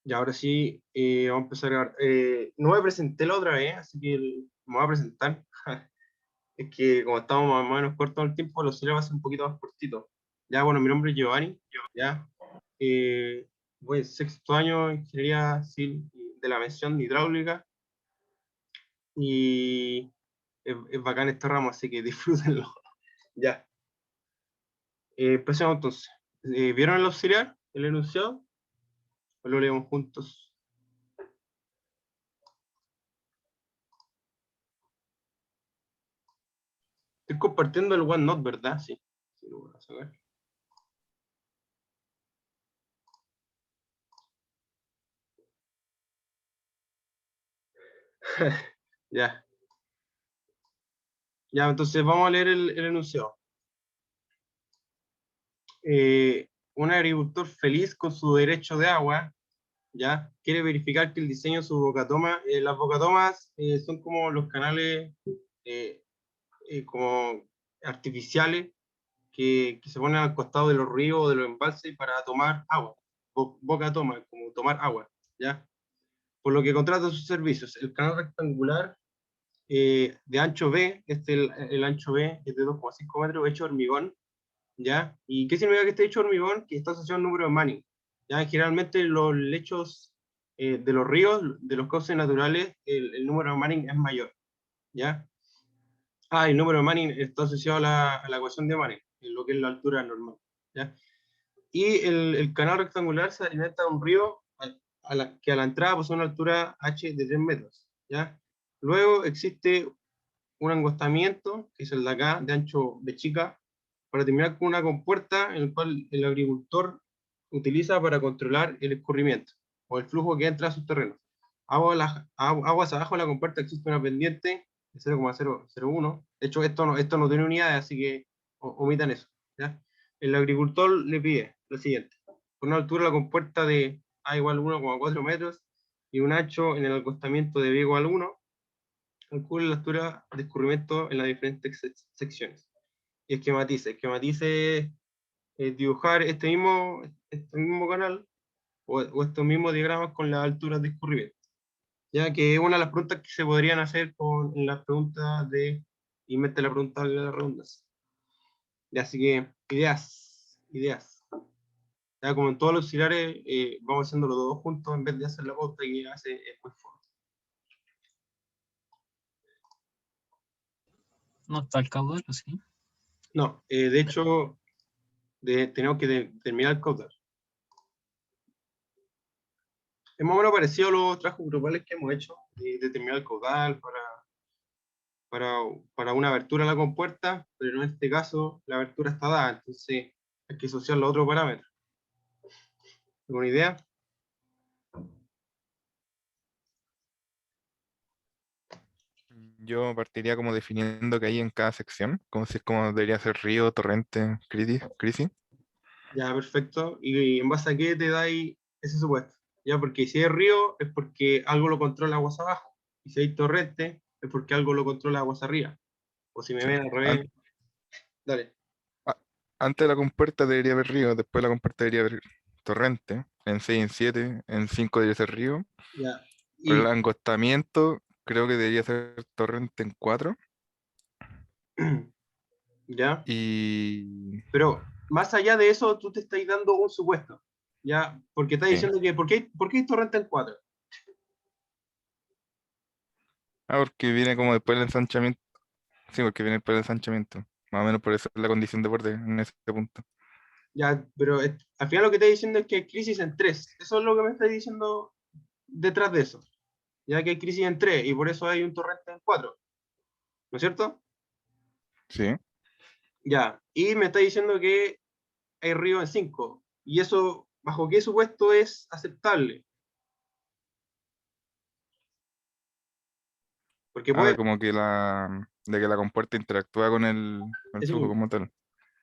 Y ahora sí, vamos a empezar a grabar. No me presenté la otra vez, así que me voy a presentar. Es que como estamos más o menos cortos en el tiempo, los auxiliar va a ser un poquito más cortito. Ya, bueno, mi nombre es Giovanni, ya. Voy en sexto año de Ingeniería Civil de la mención de hidráulica y es bacán este ramo, así que disfrútenlo. Ya. Empecemos entonces. ¿Vieron el auxiliar, el enunciado? ¿O lo leemos juntos? Estoy compartiendo el OneNote, ¿verdad? Sí. Sí, lo voy a sacar. Ya. Ya, entonces vamos a leer el enunciado. Un agricultor feliz con su derecho de agua, ya, quiere verificar que el diseño de su bocatoma, las bocatomas son como los canales eh, como artificiales que se ponen al costado de los ríos o de los embalses para tomar agua. Bocatoma, como tomar agua, ya. Por lo que contrata sus servicios. El canal rectangular de ancho B, el ancho B es de 2,5 metros, hecho de hormigón, ¿ya? ¿Y qué significa que esté hecho de hormigón? Que está asociado a un número de Manning, ¿ya? Generalmente los lechos de los ríos, de los cauces naturales, el número de Manning es mayor, ¿ya? El número de Manning está asociado a la ecuación de Manning, en lo que es la altura normal, ¿ya? Y el canal rectangular se alimenta de un río que a la entrada posee una altura h de 3 metros, ¿ya? Luego existe un angostamiento, que es el de acá, de ancho de chica, para terminar con una compuerta en la cual el agricultor utiliza para controlar el escurrimiento o el flujo que entra a sus terrenos. Aguas abajo de la compuerta existe una pendiente de 0,001. De hecho, esto no tiene unidades, así que omitan eso, ¿ya? El agricultor le pide lo siguiente: con una altura de la compuerta de A igual 1,4 metros y un ancho en el acostamiento de B igual 1, calcule la altura de escurrimiento en las diferentes secciones. Y esquematice dibujar este mismo canal o estos mismos diagramas con las alturas de escurrimiento. Ya que es una de las preguntas que se podrían hacer en las preguntas y mete la pregunta de la redundancia. Ya, así que ideas. Ya, como en todos los auxiliares, vamos haciendo los dos juntos en vez de hacer la pauta que hace es muy fuerte. No está el caudal, ¿sí? No, de hecho, tenemos que terminar el caudal. Es más o menos parecido a los trabajos grupales que hemos hecho, de determinar el caudal para, para una abertura a la compuerta, pero en este caso la abertura está dada, entonces hay que asociar los otros parámetros. ¿Alguna idea? Yo partiría como definiendo que hay en cada sección, como si es como debería ser río, torrente, crisis. Ya, perfecto. ¿Y en base a qué te dais ese supuesto? Ya, porque si hay río es porque algo lo controla aguas abajo, y si hay torrente es porque algo lo controla aguas arriba. O si me Sí. ven al An- revés, dale. a- Antes de la compuerta debería haber río, después de la compuerta debería haber torrente, en 6 en 7 en 5 debería ser río. Ya. Pero el Y angostamiento creo que debería ser torrente en 4. ya. Y Pero más allá de eso, tú te estás dando un supuesto, ¿ya? Porque estás sí. diciendo que, por qué hay torrente en 4? Porque viene como después del ensanchamiento. Sí, porque viene después del ensanchamiento. Más o menos por eso es la condición de borde en ese punto. Ya, pero al final lo que estás diciendo es que hay crisis en 3. Eso es lo que me estás diciendo detrás de eso. Ya que hay crisis en 3 y por eso hay un torrente en 4. ¿No es cierto? Sí. Ya. Y me estás diciendo que hay río en 5. ¿Y eso, bajo qué supuesto es aceptable? Porque puede, Como que de que la compuerta interactúa con el eso flujo mismo. como tal.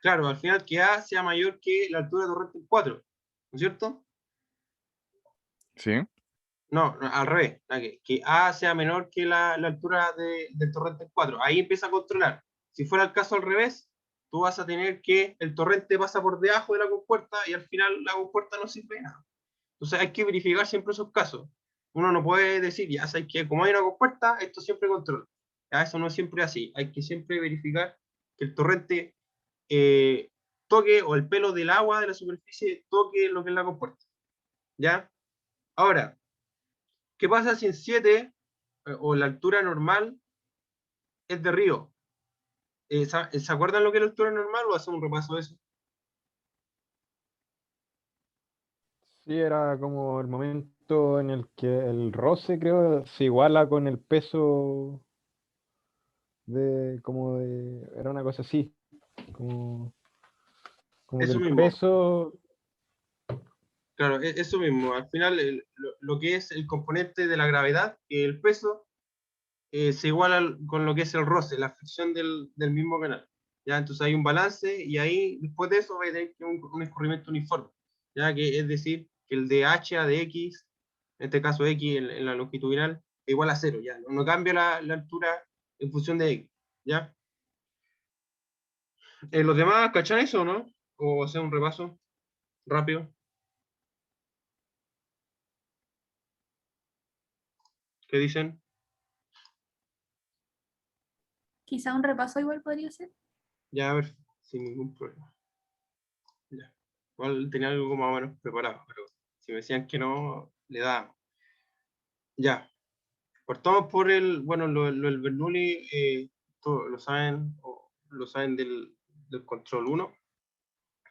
Claro, al final que A sea mayor que la altura de torrente en 4. ¿No es cierto? Sí. No, al revés, que A sea menor que la altura del torrente en 4. Ahí empieza a controlar. Si fuera el caso al revés, tú vas a tener que el torrente pasa por debajo de la compuerta y al final la compuerta no sirve de nada. Entonces hay que verificar siempre esos casos. Uno no puede decir, ya sabes que como hay una compuerta, esto siempre controla. Ya, eso no es siempre así. Hay que siempre verificar que el torrente toque, o el pelo del agua de la superficie toque lo que es la compuerta. ¿Ya? Ahora, ¿qué pasa si en 7 o la altura normal es de río? ¿Se acuerdan lo que es la altura normal o hacemos un repaso de eso? Sí, era como el momento en el que el roce, creo, se iguala con el peso era una cosa así, como, como que Eso el mismo. peso, Claro, eso mismo. Al final, lo que es el componente de la gravedad, el peso, se iguala con lo que es el roce, la fricción del mismo canal. ¿Ya? Entonces hay un balance y ahí, después de eso, va a tener un escurrimiento uniforme. ¿Ya? Que es decir, que el de H a de X, en este caso X en la longitudinal, es igual a cero. ¿Ya? No cambia la altura en función de X. ¿Ya? ¿Los demás cachan eso o no? ¿O hacer un repaso rápido? ¿Qué dicen? Quizá un repaso igual podría ser. Ya, a ver, sin ningún problema. Ya. Igual tenía algo más o menos preparado, pero si me decían que no, le da. Ya. Partamos por bueno, el Bernoulli, todos lo saben, o lo saben del control 1,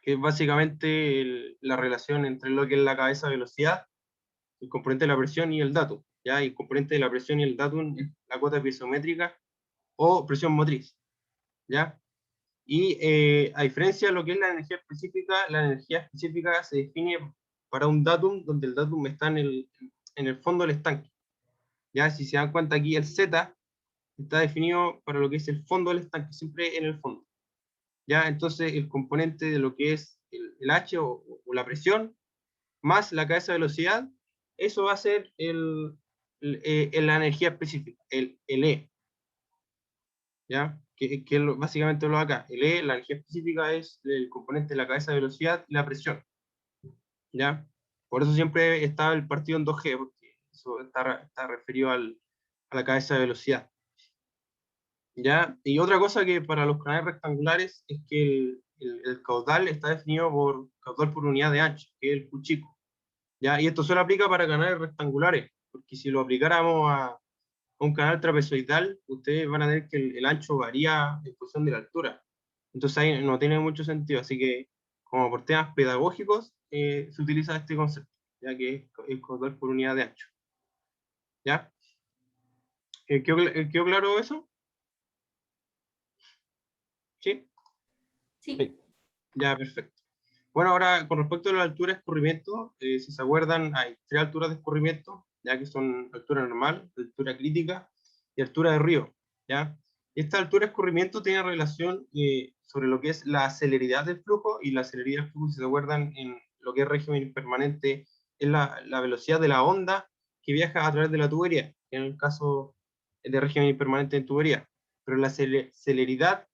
que es básicamente la relación entre lo que es la cabeza velocidad, el componente de la presión y el datum. ¿Ya? Y el componente de la presión y el datum es la cuota piezométrica o presión motriz. ¿Ya? Y a diferencia de lo que es la energía específica se define para un datum, donde el datum está en el fondo del estanque. Ya, si se dan cuenta aquí, el Z está definido para lo que es el fondo del estanque, siempre en el fondo. Ya, entonces el componente de lo que es el H o la presión, más la cabeza de velocidad, eso va a ser la energía específica, el E. ¿Ya? Que es básicamente lo de acá. El E, la energía específica, es el componente de la cabeza de velocidad y la presión. ¿Ya? Por eso siempre está el partido en 2G, porque eso está referido a la cabeza de velocidad. ¿Ya? Y otra cosa que para los canales rectangulares es que el caudal está definido por caudal por unidad de ancho, que es el Q chico. ¿Ya? Y esto solo aplica para canales rectangulares, porque si lo aplicáramos a un canal trapezoidal, ustedes van a ver que el ancho varía en función de la altura. Entonces ahí no tiene mucho sentido, así que como por temas pedagógicos se utiliza este concepto, ya que es el caudal por unidad de ancho. ¿Ya? ¿Quedó claro eso? ¿Sí? Sí. sí, Ya, perfecto. Bueno, ahora con respecto a la altura de escurrimiento, si se acuerdan, hay 3 alturas de escurrimiento, ya que son altura normal, altura crítica y altura de río. ¿Ya? Esta altura de escurrimiento tiene relación sobre lo que es la celeridad del flujo, y la celeridad del flujo, si se acuerdan, en lo que es régimen permanente, es la velocidad de la onda que viaja a través de la tubería, en el caso de régimen permanente en tubería. Pero la celeridad,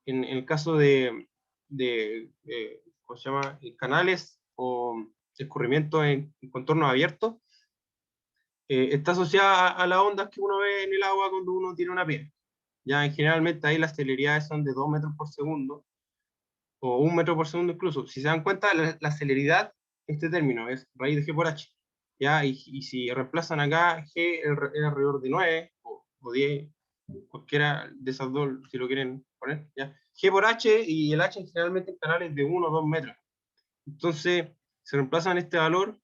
en el caso de ¿cómo se llama? Canales o escurrimiento en contornos abiertos, está asociada a las ondas que uno ve en el agua cuando uno tiene una piedra. Ya generalmente ahí las celeridades son de 2 metros por segundo, o 1 metro por segundo incluso. Si se dan cuenta, la celeridad, este término es raíz de G por H. ¿Ya? Y si reemplazan acá, G es alrededor de 9 o 10, cualquiera de esas dos, si lo quieren poner. ¿Ya? G por H, y el H generalmente en canales de 1 o 2 metros. Entonces, se reemplazan este valor,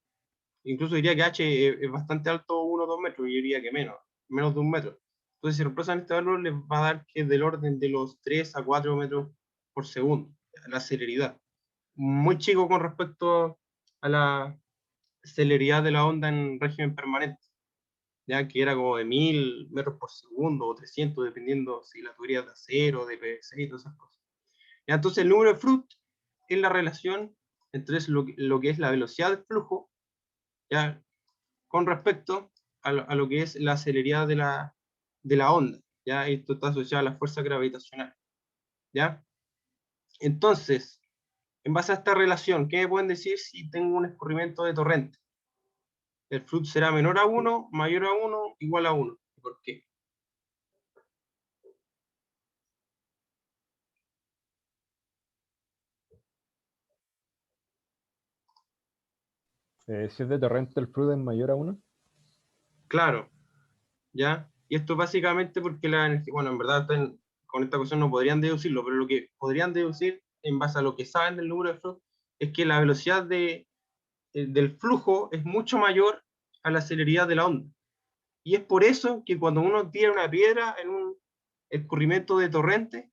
incluso diría que H es bastante alto, 1 o 2 metros, y yo diría que menos de 1 metro. Entonces, si reemplazan este valor, les va a dar que es del orden de los 3 a 4 metros por segundo, la celeridad. Muy chico con respecto a la celeridad de la onda en régimen permanente, ya que era como de 1000 metros por segundo o 300, dependiendo si la tubería es de acero, de PVC y todas esas cosas. Ya, entonces, el número de Froude es la relación entre lo que es la velocidad del flujo, ¿ya? Con respecto a lo que es la celeridad de la onda. ¿Ya? Esto está asociado a la fuerza gravitacional. ¿Ya? Entonces, en base a esta relación, ¿qué me pueden decir si tengo un escurrimiento de torrente? el flood será menor a 1, mayor a 1, igual a 1. ¿Por qué? Si es de torrente, el flood es mayor a 1. Claro, ¿ya? Y esto básicamente porque la energía, bueno, en verdad con esta cuestión no podrían deducirlo, pero lo que podrían deducir en base a lo que saben del número de flood es que la velocidad del flujo es mucho mayor a la celeridad de la onda. Y es por eso que cuando uno tira una piedra en un escurrimiento de torrente,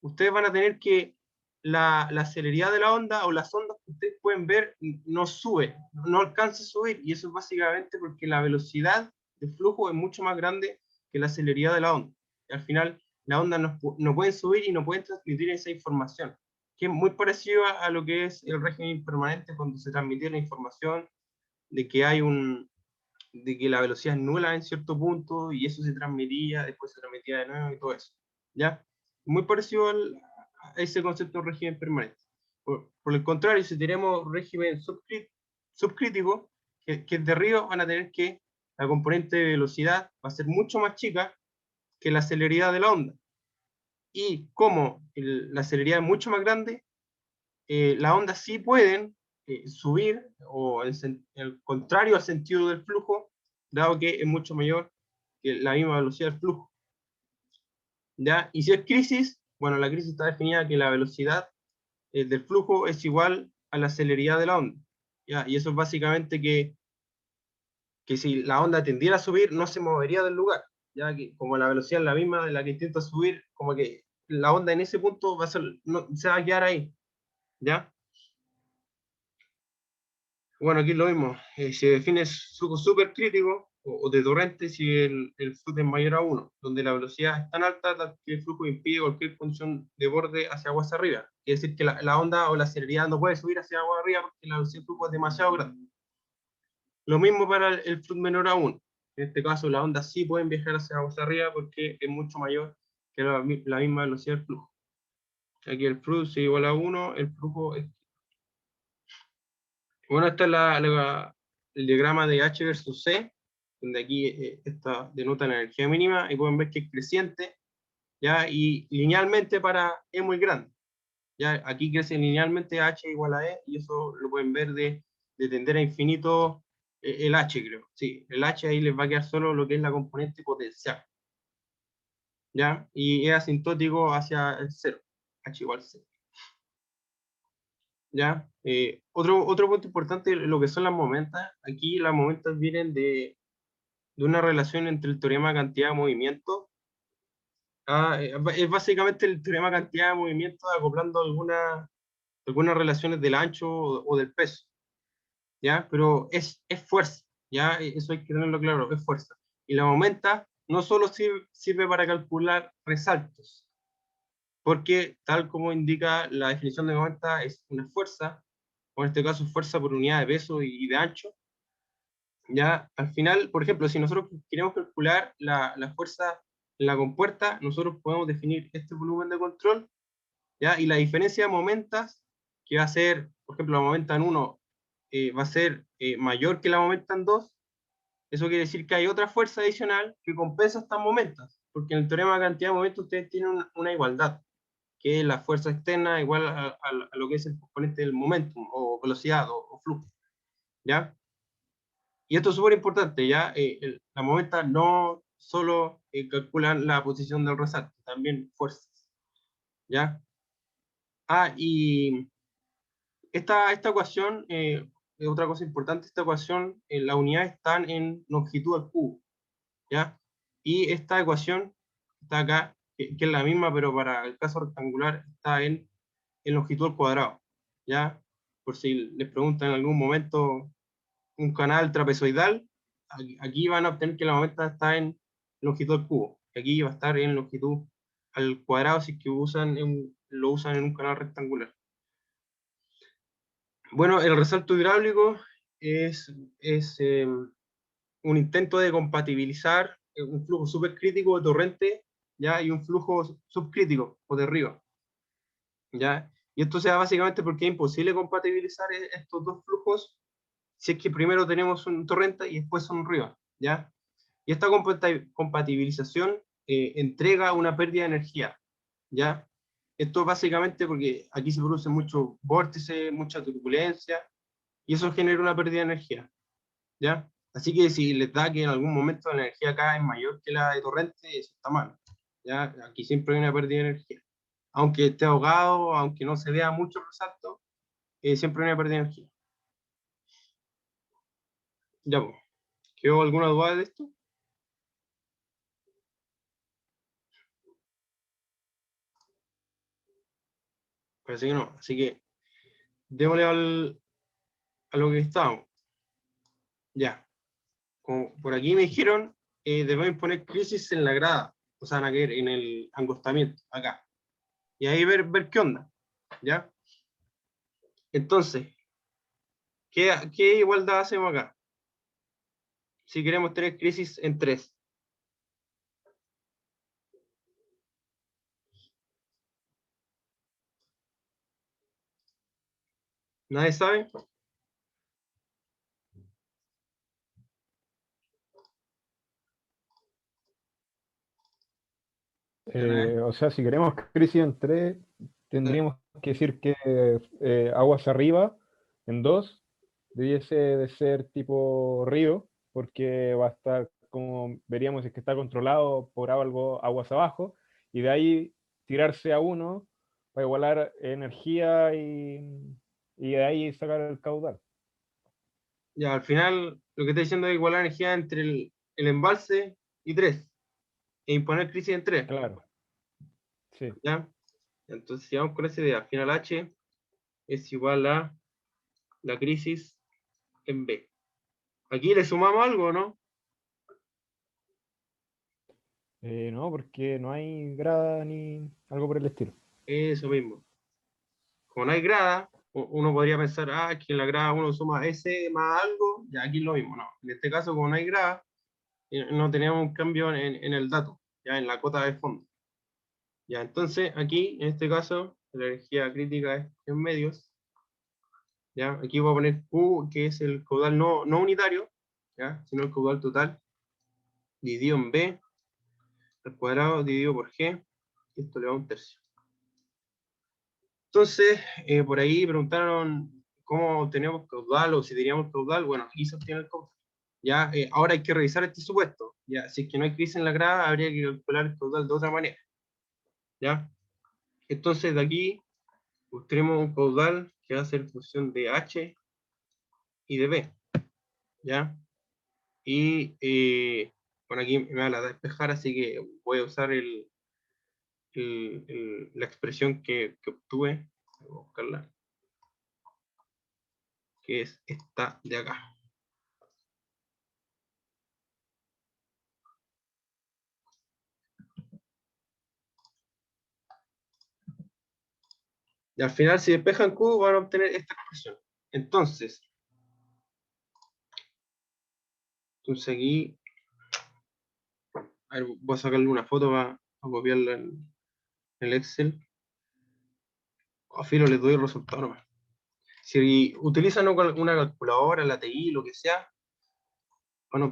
ustedes van a tener que la celeridad de la onda o las ondas que ustedes pueden ver no sube, no alcanza a subir, y eso es básicamente porque la velocidad de flujo es mucho más grande que la celeridad de la onda. Y al final, la onda no pueden subir y no pueden transmitir esa información, que es muy parecido a lo que es el régimen permanente cuando se transmite la información de que de que la velocidad es nula en cierto punto y eso se transmitía, después se transmitía de nuevo y todo eso. ¿Ya? Muy parecido a ese concepto de régimen permanente. Por el contrario, si tenemos régimen subcrítico, que es de río, van a tener que la componente de velocidad va a ser mucho más chica que la celeridad de la onda. Y como la celeridad es mucho más grande, las ondas sí pueden subir, o el contrario al sentido del flujo, dado que es mucho mayor que la misma velocidad del flujo. ¿Ya? Y si es crisis, bueno, la crisis está definida que la velocidad del flujo es igual a la celeridad de la onda. ¿Ya? Y eso es básicamente que si la onda tendiera a subir, no se movería del lugar. Ya que como la velocidad es la misma de la que intenta subir, como que la onda en ese punto se va a quedar ahí. ¿Ya? Bueno, aquí lo mismo. Se define flujo supercrítico o de torrente si el flujo es mayor a 1, donde la velocidad es tan alta que el flujo impide cualquier función de borde hacia agua hacia arriba. Es decir, que la onda o la celeridad no puede subir hacia agua arriba porque la velocidad del flujo es demasiado grande. Lo mismo para el flujo menor a 1. En este caso, las ondas sí pueden viajar hacia agua hacia arriba porque es mucho mayor que la misma velocidad del flujo. Aquí el flujo es igual a 1, el flujo es... Bueno, esta es el diagrama de H versus C, donde aquí esta denota la energía mínima, y pueden ver que es creciente, ¿ya? Y linealmente para E muy grande. ¿Ya? Aquí crece linealmente H igual a E, y eso lo pueden ver de tender a infinito el H, creo. Sí, el H ahí les va a quedar solo lo que es la componente potencial. ¿Ya? Y es asintótico hacia el cero, H igual a 0. ¿Ya? Otro punto importante, lo que son las momentas. Aquí las momentas vienen de una relación entre el teorema cantidad-movimiento. Es básicamente el teorema cantidad-movimiento acoplando algunas relaciones del ancho o del peso. ¿Ya? Pero es fuerza, ¿ya? Eso hay que tenerlo claro, es fuerza. Y la momenta no solo sirve para calcular resaltos, porque tal como indica la definición de momenta, es una fuerza, o en este caso fuerza por unidad de peso y de ancho. Ya, al final, por ejemplo, si nosotros queremos calcular la fuerza en la compuerta, nosotros podemos definir este volumen de control, ¿ya? Y la diferencia de momentas, que va a ser, por ejemplo, la momenta en 1 va a ser mayor que la momenta en 2, eso quiere decir que hay otra fuerza adicional que compensa estas momentas, porque en el teorema de cantidad de momentos ustedes tienen una igualdad, que es la fuerza externa igual a lo que es el componente del momentum, o velocidad, o flujo, ¿ya? Y esto es súper importante, ¿ya? La momenta no solo calculan la posición del resalto, también fuerzas, ¿ya? Y esta ecuación, es otra cosa importante, esta ecuación, las unidades están en longitud al cubo, ¿ya? Y esta ecuación está acá, que es la misma, pero para el caso rectangular está en longitud al cuadrado, ¿ya? Por si les preguntan en algún momento un canal trapezoidal, aquí van a obtener que la momenta está en longitud al cubo. Aquí va a estar en longitud al cuadrado si es que lo usan en un canal rectangular. Bueno, el resalto hidráulico es un intento de compatibilizar un flujo supercrítico de torrente, ¿ya? Y un flujo subcrítico o de río, ¿ya? Y esto se da básicamente porque es imposible compatibilizar estos dos flujos si es que primero tenemos un torrente y después un río, ¿ya? Y esta compatibilización entrega una pérdida de energía, ¿ya? Esto básicamente porque aquí se produce mucho vórtice, mucha turbulencia, y eso genera una pérdida de energía, ¿ya? Así que si les da que en algún momento la energía acá es mayor que la de torrente, eso está mal, ¿ya? Aquí siempre hay una pérdida de energía. Aunque esté ahogado, aunque no se vea mucho resalto, siempre hay una pérdida de energía. Ya, pues. ¿Quedó alguna duda de esto? Parece que no. Así que démosle a lo que estábamos. Ya. Como por aquí me dijeron, debemos poner crisis en la grada, o sea, en el angostamiento, acá. Y ahí ver qué onda. ¿Ya? Entonces, ¿qué igualdad hacemos acá? Si queremos tener crisis en 3. ¿Nadie sabe? O sea, si queremos crisis en 3, tendríamos que decir que aguas arriba en 2 debiese de ser tipo río, porque va a estar, como veríamos, es que está controlado por algo aguas abajo, y de ahí tirarse a 1 para igualar energía y de ahí sacar el caudal. Ya, al final, lo que está diciendo es igualar energía entre el embalse y 3. E imponer crisis en 3. Claro. Sí. ¿Ya? Entonces, si vamos con esa idea, al final H es igual a la crisis en B. Aquí le sumamos algo, ¿no? No, porque no hay grada ni algo por el estilo. Eso mismo. Como no hay grada, uno podría pensar, que en la grada uno suma S más algo, ya aquí es lo mismo, no. En este caso, como no hay grada, no tenemos un cambio en el dato, ya en la cota de fondo. Ya, entonces aquí, en este caso, la energía crítica es en medios. ¿Ya? Aquí voy a poner Q, que es el caudal no unitario, ¿ya? Sino el caudal total, dividido en B, al cuadrado, dividido por G, y esto le da 1/3. Entonces, por ahí preguntaron cómo tenemos caudal o si teníamos caudal. Bueno, aquí se obtiene el caudal. Ya, ahora hay que revisar este supuesto. Ya, si es que no hay crisis en la grada, habría que calcular el caudal de otra manera. ¿Ya? Entonces, de aquí obtenemos un caudal que va a ser función de H y de B. ¿Ya? Y bueno, aquí me va a despejar, así que voy a usar la expresión que obtuve. Voy a buscarla. Que es esta de acá. Y al final, si despejan Q, van a obtener esta expresión. Entonces aquí, a ver, voy a sacarle una foto para copiarla en el Excel. A filo les doy el resultado nomás. Si utilizan una calculadora, la TI, lo que sea, van a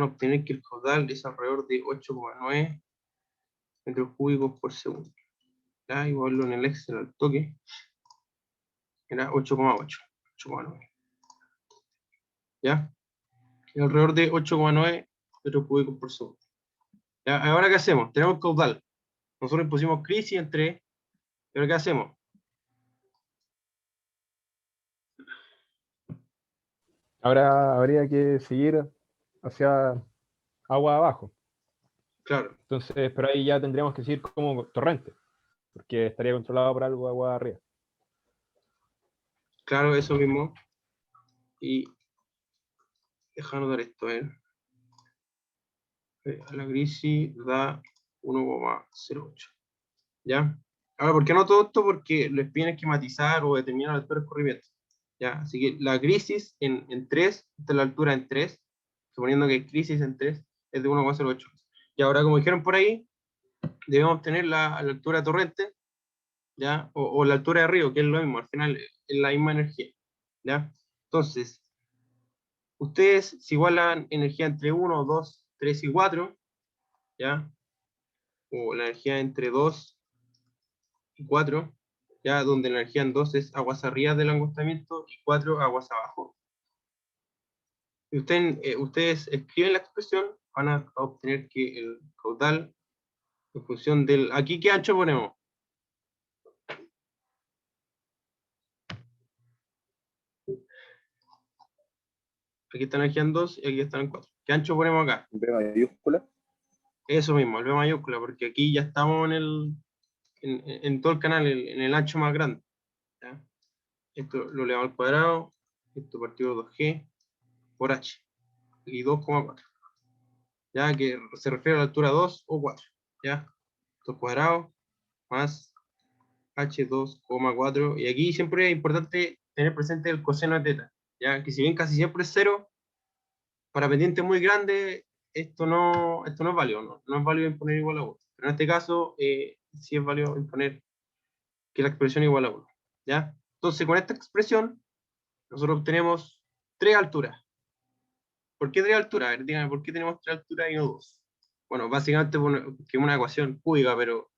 obtener que el caudal es alrededor de 8,9 metros cúbicos por segundo. Ya, igual en el Excel al toque. Era 8,8. 8,9. ¿Ya? Y alrededor de 8,9 metros cúbicos por segundo. ¿Ya? Ahora, ¿qué hacemos? Tenemos caudal. Nosotros pusimos crisis en 3. ¿Pero qué hacemos? Ahora habría que seguir hacia agua abajo. Claro, Entonces, pero ahí ya tendríamos que seguir como torrente, porque estaría controlado por algo agua arriba. claro, eso mismo. Y deja anotar esto, la crisis da 1,08. ¿Ya? Ahora, ¿por qué no todo esto? Porque les piden esquematizar o determinar la altura de escurrimiento. ¿Ya? Así que la crisis en 3, esta es la altura en 3, suponiendo que hay crisis en 3, es de 1,08. Y ahora, como dijeron por ahí, debemos tener la altura de torrente, ¿ya? O la altura de río, que es lo mismo, al final es la misma energía, ¿ya? Entonces, ustedes se igualan energía entre 1, 2, 3 y 4, ¿ya? O la energía entre 2 y 4, ya, donde la energía en 2 es aguas arriba del angostamiento y 4 aguas abajo. Y ustedes escriben la expresión, van a obtener que el caudal, en función del... ¿Aquí qué ancho ponemos? Aquí está la energía en 2 y aquí está en 4. ¿Qué ancho ponemos acá? B mayúscula. Eso mismo, el B mayúscula, porque aquí ya estamos en todo el canal, en el ancho más grande. ¿Ya? Esto lo elevado al cuadrado, esto partido 2G por H, y 2,4. Ya que se refiere a la altura 2 o 4. ¿Ya? Esto cuadrado más H2,4. Y aquí siempre es importante tener presente el coseno de teta. Ya que si bien casi siempre es 0, para pendientes muy grandes, esto no es válido. No es válido imponer igual a 1. Pero en este caso, sí es válido imponer que la expresión es igual a 1. ¿Ya? Entonces, con esta expresión, nosotros obtenemos 3 alturas. ¿Por qué 3 alturas? A ver, díganme, ¿por qué tenemos 3 alturas y no 2? Bueno, básicamente porque es una ecuación cúbica, pero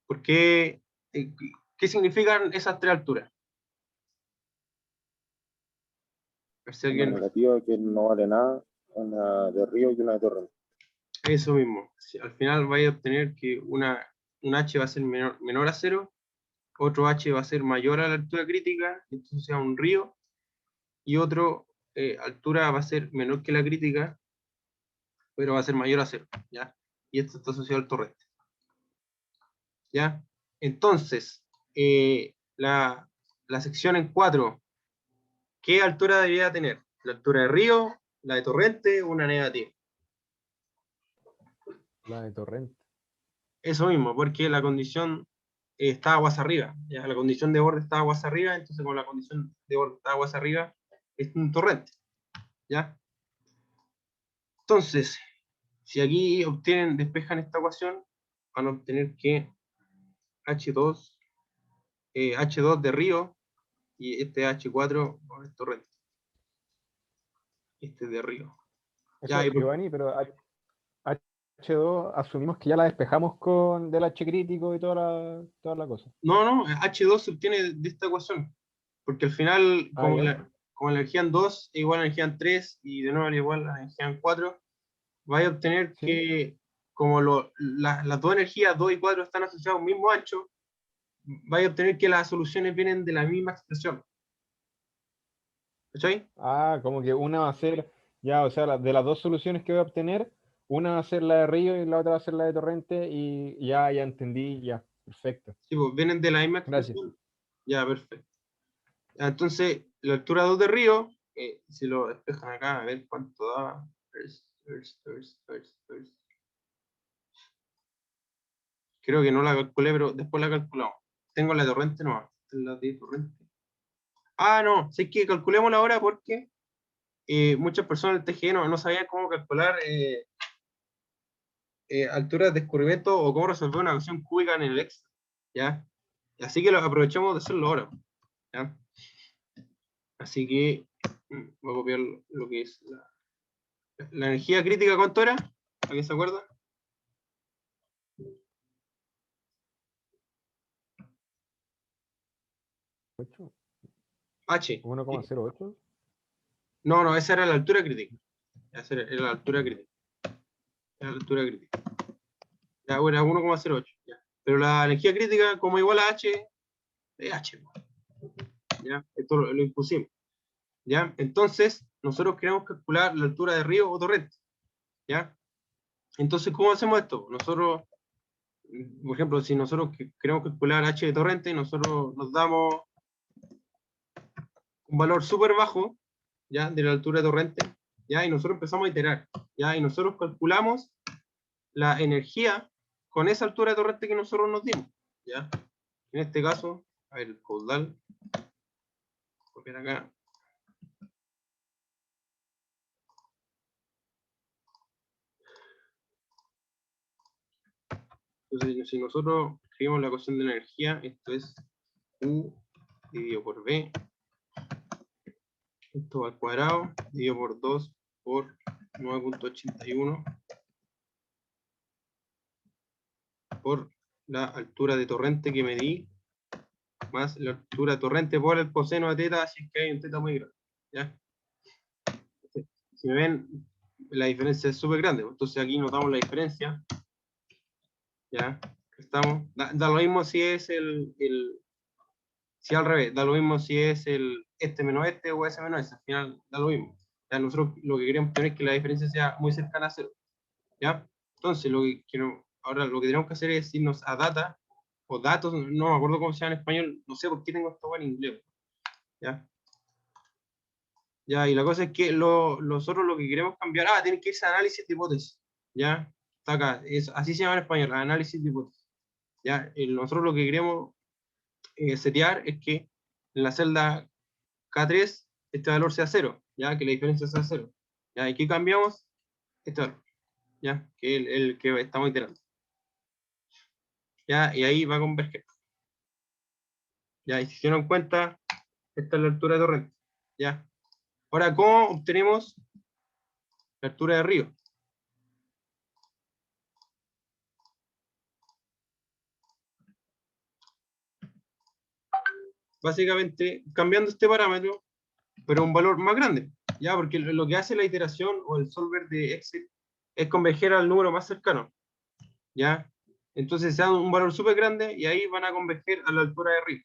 ¿por qué? ¿Qué significan esas 3 alturas? A ver si Una alguien... negativa que no vale nada, una de río y una de torrente. Eso mismo. Si al final vais a obtener que un h va a ser menor a 0, otro h va a ser mayor a la altura crítica, entonces sea un río, y otro altura va a ser menor que la crítica, pero va a ser mayor a 0, ¿ya? Y esto está asociado al torrente. ¿Ya? Entonces, la sección en 4, ¿qué altura debería tener? ¿La altura de río, la de torrente o una negativa? La de torrente. Eso mismo, porque la condición está aguas arriba, ¿ya? La condición de borde está aguas arriba, entonces con la condición de borde está aguas arriba, es un torrente, ¿ya? Entonces, si aquí despejan esta ecuación, van a obtener que H2 de río, y este H4 es torrente. Este es de río. Ya, Eso, Giovanni, pero H2 asumimos que ya la despejamos con del H crítico y toda la cosa. no, H2 se obtiene de esta ecuación, porque al final, Ah, ya. como la energía en 2 es igual a la energía en 3, y de nuevo es igual a la energía en 4, vais a obtener Sí. que, como las dos energías, 2 y 4, están asociadas a un mismo ancho, vais a obtener que las soluciones vienen de la misma expresión. ¿Cachai? Ah, como que una va a ser, ya, o sea, de las dos soluciones que voy a obtener, una va a ser la de río y la otra va a ser la de torrente, y ya entendí, ya, perfecto. Sí, pues, vienen de la misma Gracias. expresión. Ya, perfecto. Entonces, la altura 2 de río, si lo despejan acá, a ver cuánto da. Creo que no la calculé, pero después la calculamos. Tengo la de torrente, no, esta es la de torrente. Ah, no, sé que calculemos ahora porque muchas personas del TGE no sabían cómo calcular alturas de escurrimiento o cómo resolver una ecuación cúbica en el Excel, ¿ya? Así que aprovechemos de hacerlo ahora, ¿ya? Así que voy a copiar lo que es la energía crítica. ¿Cuánto era? ¿Alguien se acuerda? ¿8? H. 1,08. No, esa era la altura crítica. Esa era la altura crítica. Era la altura crítica. Ya, era 1,08. Ya. Pero la energía crítica, como igual a H, es H. ¿Ya? Esto lo impusimos. ¿Ya? Entonces, nosotros queremos calcular la altura de río o torrente. ¿Ya? Entonces, ¿cómo hacemos esto? Nosotros, por ejemplo, si nosotros queremos calcular H de torrente, nosotros nos damos un valor súper bajo, ¿ya? De la altura de torrente, ¿ya? Y nosotros empezamos a iterar, ¿ya? Y nosotros calculamos la energía con esa altura de torrente que nosotros nos dimos, ¿ya? En este caso, a ver, el caudal, copiar acá. Entonces, si nosotros escribimos la ecuación de la energía, esto es U dividido por B Esto al cuadrado, dividido por 2 por 9.81 por la altura de torrente que medí, más la altura de torrente por el coseno de teta, si es que hay un teta muy grande. ¿Ya? Si me ven, la diferencia es súper grande. Entonces aquí notamos la diferencia. ¿Ya? Estamos, da lo mismo si es si al revés, da lo mismo si es este menos este o ese menos ese, al final da lo mismo. ¿Ya? Nosotros lo que queremos tener es que la diferencia sea muy cercana a cero. ¿Ya? Entonces, ahora lo que tenemos que hacer es irnos a data, o datos, no me acuerdo cómo se llama en español, no sé por qué tengo esto en inglés. ¿Ya? Ya, y la cosa es que nosotros lo que queremos cambiar, tiene que irse a análisis de hipótesis. ¿Ya? Está acá, así se llama en español, análisis de hipótesis. ¿Ya? Nosotros lo que queremos setear es que en la celda K3 este valor sea 0, ¿ya? Que la diferencia sea 0. ¿Ya? ¿Y qué cambiamos? Este valor, ¿ya? Que es el que estamos iterando. ¿Ya? Y ahí va a converger. ¿Ya? Y si se dan cuenta, esta es la altura de torrente. ¿Ya? Ahora, ¿cómo obtenemos la altura de río? Básicamente, cambiando este parámetro, pero un valor más grande. ¿Ya? Porque lo que hace la iteración o el solver de Excel es converger al número más cercano. ¿Ya? Entonces se da un valor súper grande y ahí van a converger a la altura de río.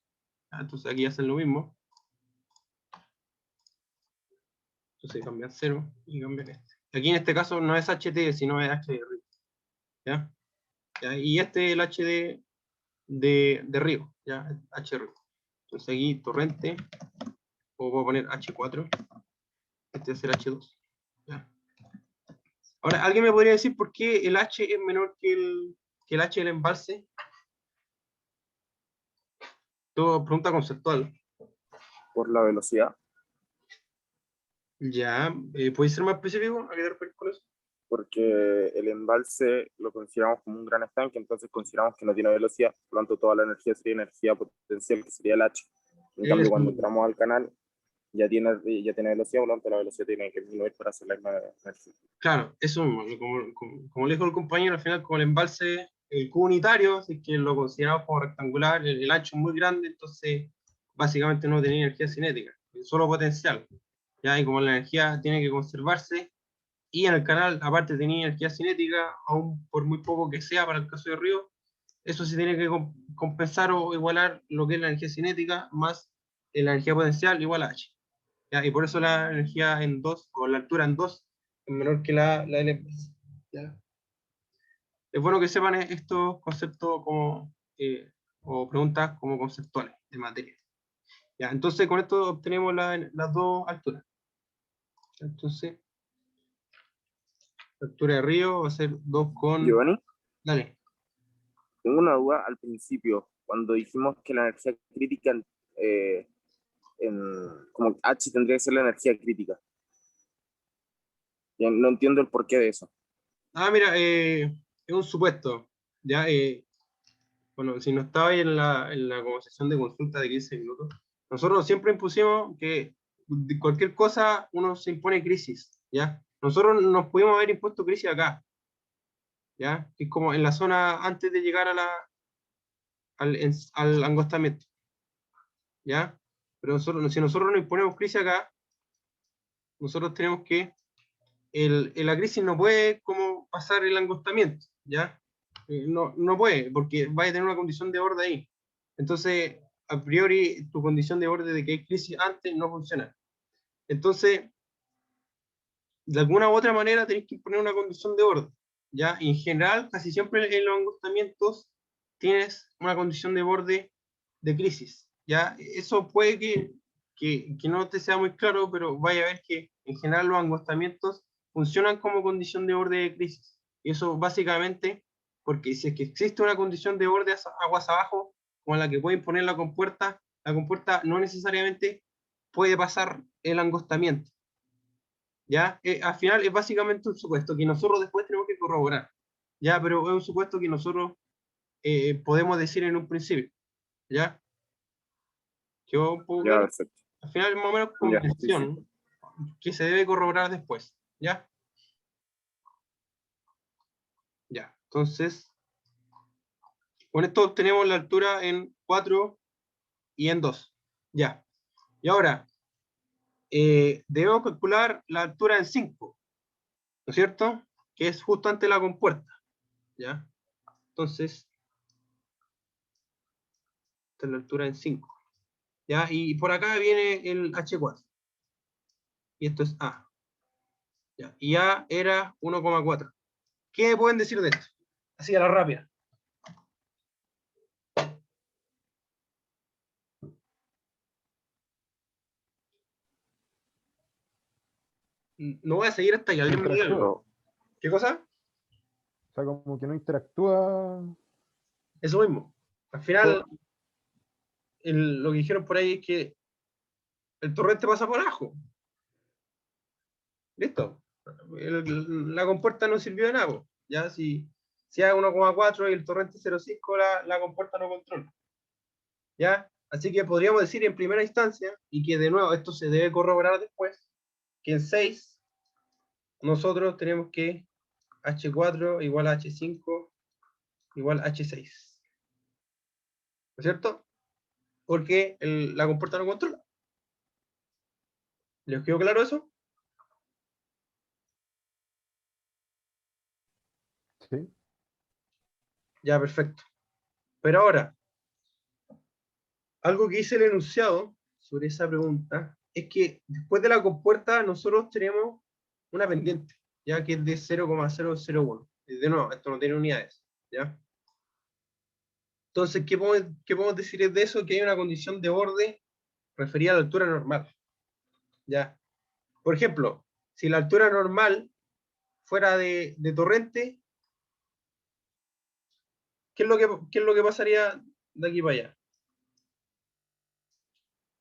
Entonces aquí hacen lo mismo. Entonces cambian 0 y cambian este. Aquí en este caso no es HT, sino es H de río. ¿Ya? ¿Ya? Y este es el HD de río. ¿Ya? H río. Entonces aquí torrente, o puedo poner H4. Este va a ser H2. ¿Ya? Ahora, ¿alguien me podría decir por qué el H es menor que el H del embalse? Todo pregunta conceptual. Por la velocidad, Ya, ¿puedes ser más específico? ¿A qué te refieres con eso? porque el embalse lo consideramos como un gran estanque, entonces consideramos que no tiene velocidad, por lo tanto toda la energía sería energía potencial, que sería el H. En cambio, cuando entramos al canal, ya tiene velocidad, por lo tanto la velocidad tiene que disminuir para hacer la misma energía. Claro, eso mismo, como le dijo el compañero, al final con el embalse, el cubo unitario, así que lo consideramos como rectangular, el ancho es muy grande, entonces básicamente no tenía energía cinética, solo potencial. ¿Ya? Y como la energía tiene que conservarse, y en el canal aparte tenía energía cinética, aún por muy poco que sea para el caso de Río, eso se tiene que compensar o igualar lo que es la energía cinética más la energía potencial igual a H. ¿Ya? Y por eso la energía en 2, o la altura en 2, es menor que la L. ¿Ya? Es bueno que sepan estos conceptos como, o preguntas como conceptuales de materia. ¿Ya? Entonces con esto obtenemos las dos alturas. Entonces, la altura de Río va a ser 2 con... Giovanni, Dale. tengo una duda al principio, cuando dijimos que la energía crítica como H tendría que ser la energía crítica. Ya no entiendo el porqué de eso. Mira, es un supuesto. ¿Ya? Bueno, si no estaba ahí en la como sesión de consulta de 15 minutos, nosotros siempre impusimos que de cualquier cosa uno se impone crisis, ¿ya? Nosotros nos pudimos haber impuesto crisis acá, ¿ya? Que es como en la zona antes de llegar al angostamiento, ¿ya? Pero si nosotros nos imponemos crisis acá, nosotros tenemos que, la crisis no puede como pasar el angostamiento, ¿ya? No puede, porque va a tener una condición de borde ahí. Entonces, a priori, tu condición de borde de que hay crisis antes no funciona. Entonces, de alguna u otra manera tenés que imponer una condición de borde. ¿Ya? Y en general, casi siempre en los angostamientos tienes una condición de borde de crisis. ¿Ya? Eso puede que no te sea muy claro, pero vaya a ver que en general los angostamientos funcionan como condición de borde de crisis. Y eso básicamente porque si es que existe una condición de borde aguas abajo, como la que puede imponer la compuerta no necesariamente puede pasar el angostamiento. ¿Ya? Al final es básicamente un supuesto que nosotros después tenemos que corroborar, ¿ya? Pero es un supuesto que nosotros podemos decir en un principio, ¿ya? Yo un poco Ya, claro. perfecto. Al final es más o menos Ya, sí, sí. convención, que se debe corroborar después, ¿ya? Ya, entonces, con esto obtenemos la altura en 4 y en 2, ya. Y ahora, debemos calcular la altura en 5, ¿no es cierto? Que es justo ante la compuerta, ¿ya? Entonces, esta es la altura en 5, ¿ya? Y por acá viene el H4, y esto es A, ¿ya? Y A era 1,4. ¿Qué me pueden decir de esto? Así a la rápida. No voy a seguir hasta que alguien me diga algo. ¿Qué cosa? O sea, como que no interactúa. Eso mismo. Al final, lo que dijeron por ahí es que el torrente pasa por abajo. Listo. La compuerta no sirvió de nada, po. Ya si hay 1,4 y el torrente 0,5, la compuerta no controla. ¿Ya? Así que podríamos decir en primera instancia, y que de nuevo esto se debe corroborar después, que en 6 nosotros tenemos que H4 igual a H5 igual a H6. ¿No es cierto? Porque la compuerta no controla. ¿Les quedó claro eso? Sí. Ya, perfecto. Pero ahora, algo que dice el enunciado sobre esa pregunta es que después de la compuerta nosotros tenemos una pendiente, ya que es de 0,001. De nuevo, esto no tiene unidades, ¿ya? Entonces, ¿qué podemos decir de eso? Que hay una condición de borde referida a la altura normal, ¿ya? Por ejemplo, si la altura normal fuera de torrente, ¿qué es lo que pasaría de aquí para allá?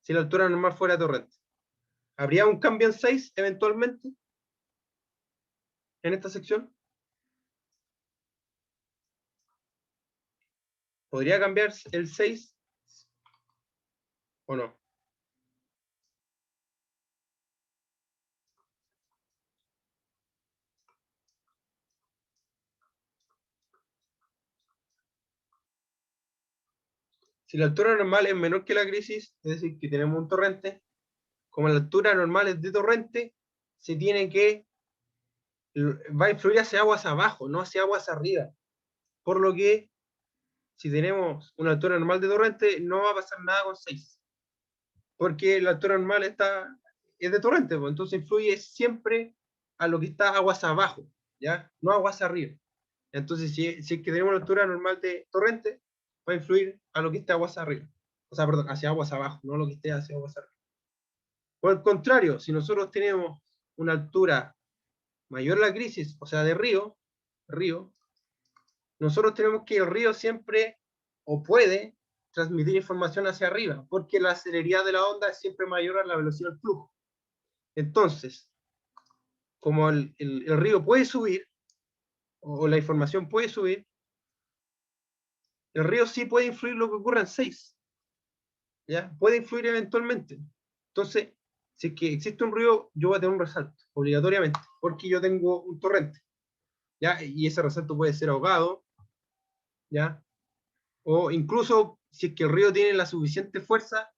Si la altura normal fuera de torrente. ¿Habría un cambio en 6 eventualmente en esta sección? ¿Podría cambiar el 6 o no? Si la altura normal es menor que la crisis, es decir, que tenemos un torrente, como la altura normal es de torrente, se tiene que, va a influir hacia aguas abajo, no hacia aguas arriba. Por lo que, si tenemos una altura normal de torrente, no va a pasar nada con 6. Porque la altura normal es de torrente, pues, entonces influye siempre a lo que está aguas abajo, ¿ya? No aguas arriba. Entonces, si es que tenemos una altura normal de torrente, va a influir a lo que esté aguas arriba. O sea, perdón, hacia aguas abajo, no lo que esté hacia aguas arriba. Por el contrario, si nosotros tenemos una altura mayor a la crisis, o sea, de río, nosotros tenemos que el río siempre, o puede, transmitir información hacia arriba, porque la celeridad de la onda es siempre mayor a la velocidad del flujo. Entonces, como el río puede subir, o la información puede subir, el río sí puede influir lo que ocurra en 6. ¿Ya? Puede influir eventualmente. Entonces, si es que existe un río, yo voy a tener un resalto, obligatoriamente, porque yo tengo un torrente, ¿ya? Y ese resalto puede ser ahogado, ¿ya? O incluso, si es que el río tiene la suficiente fuerza,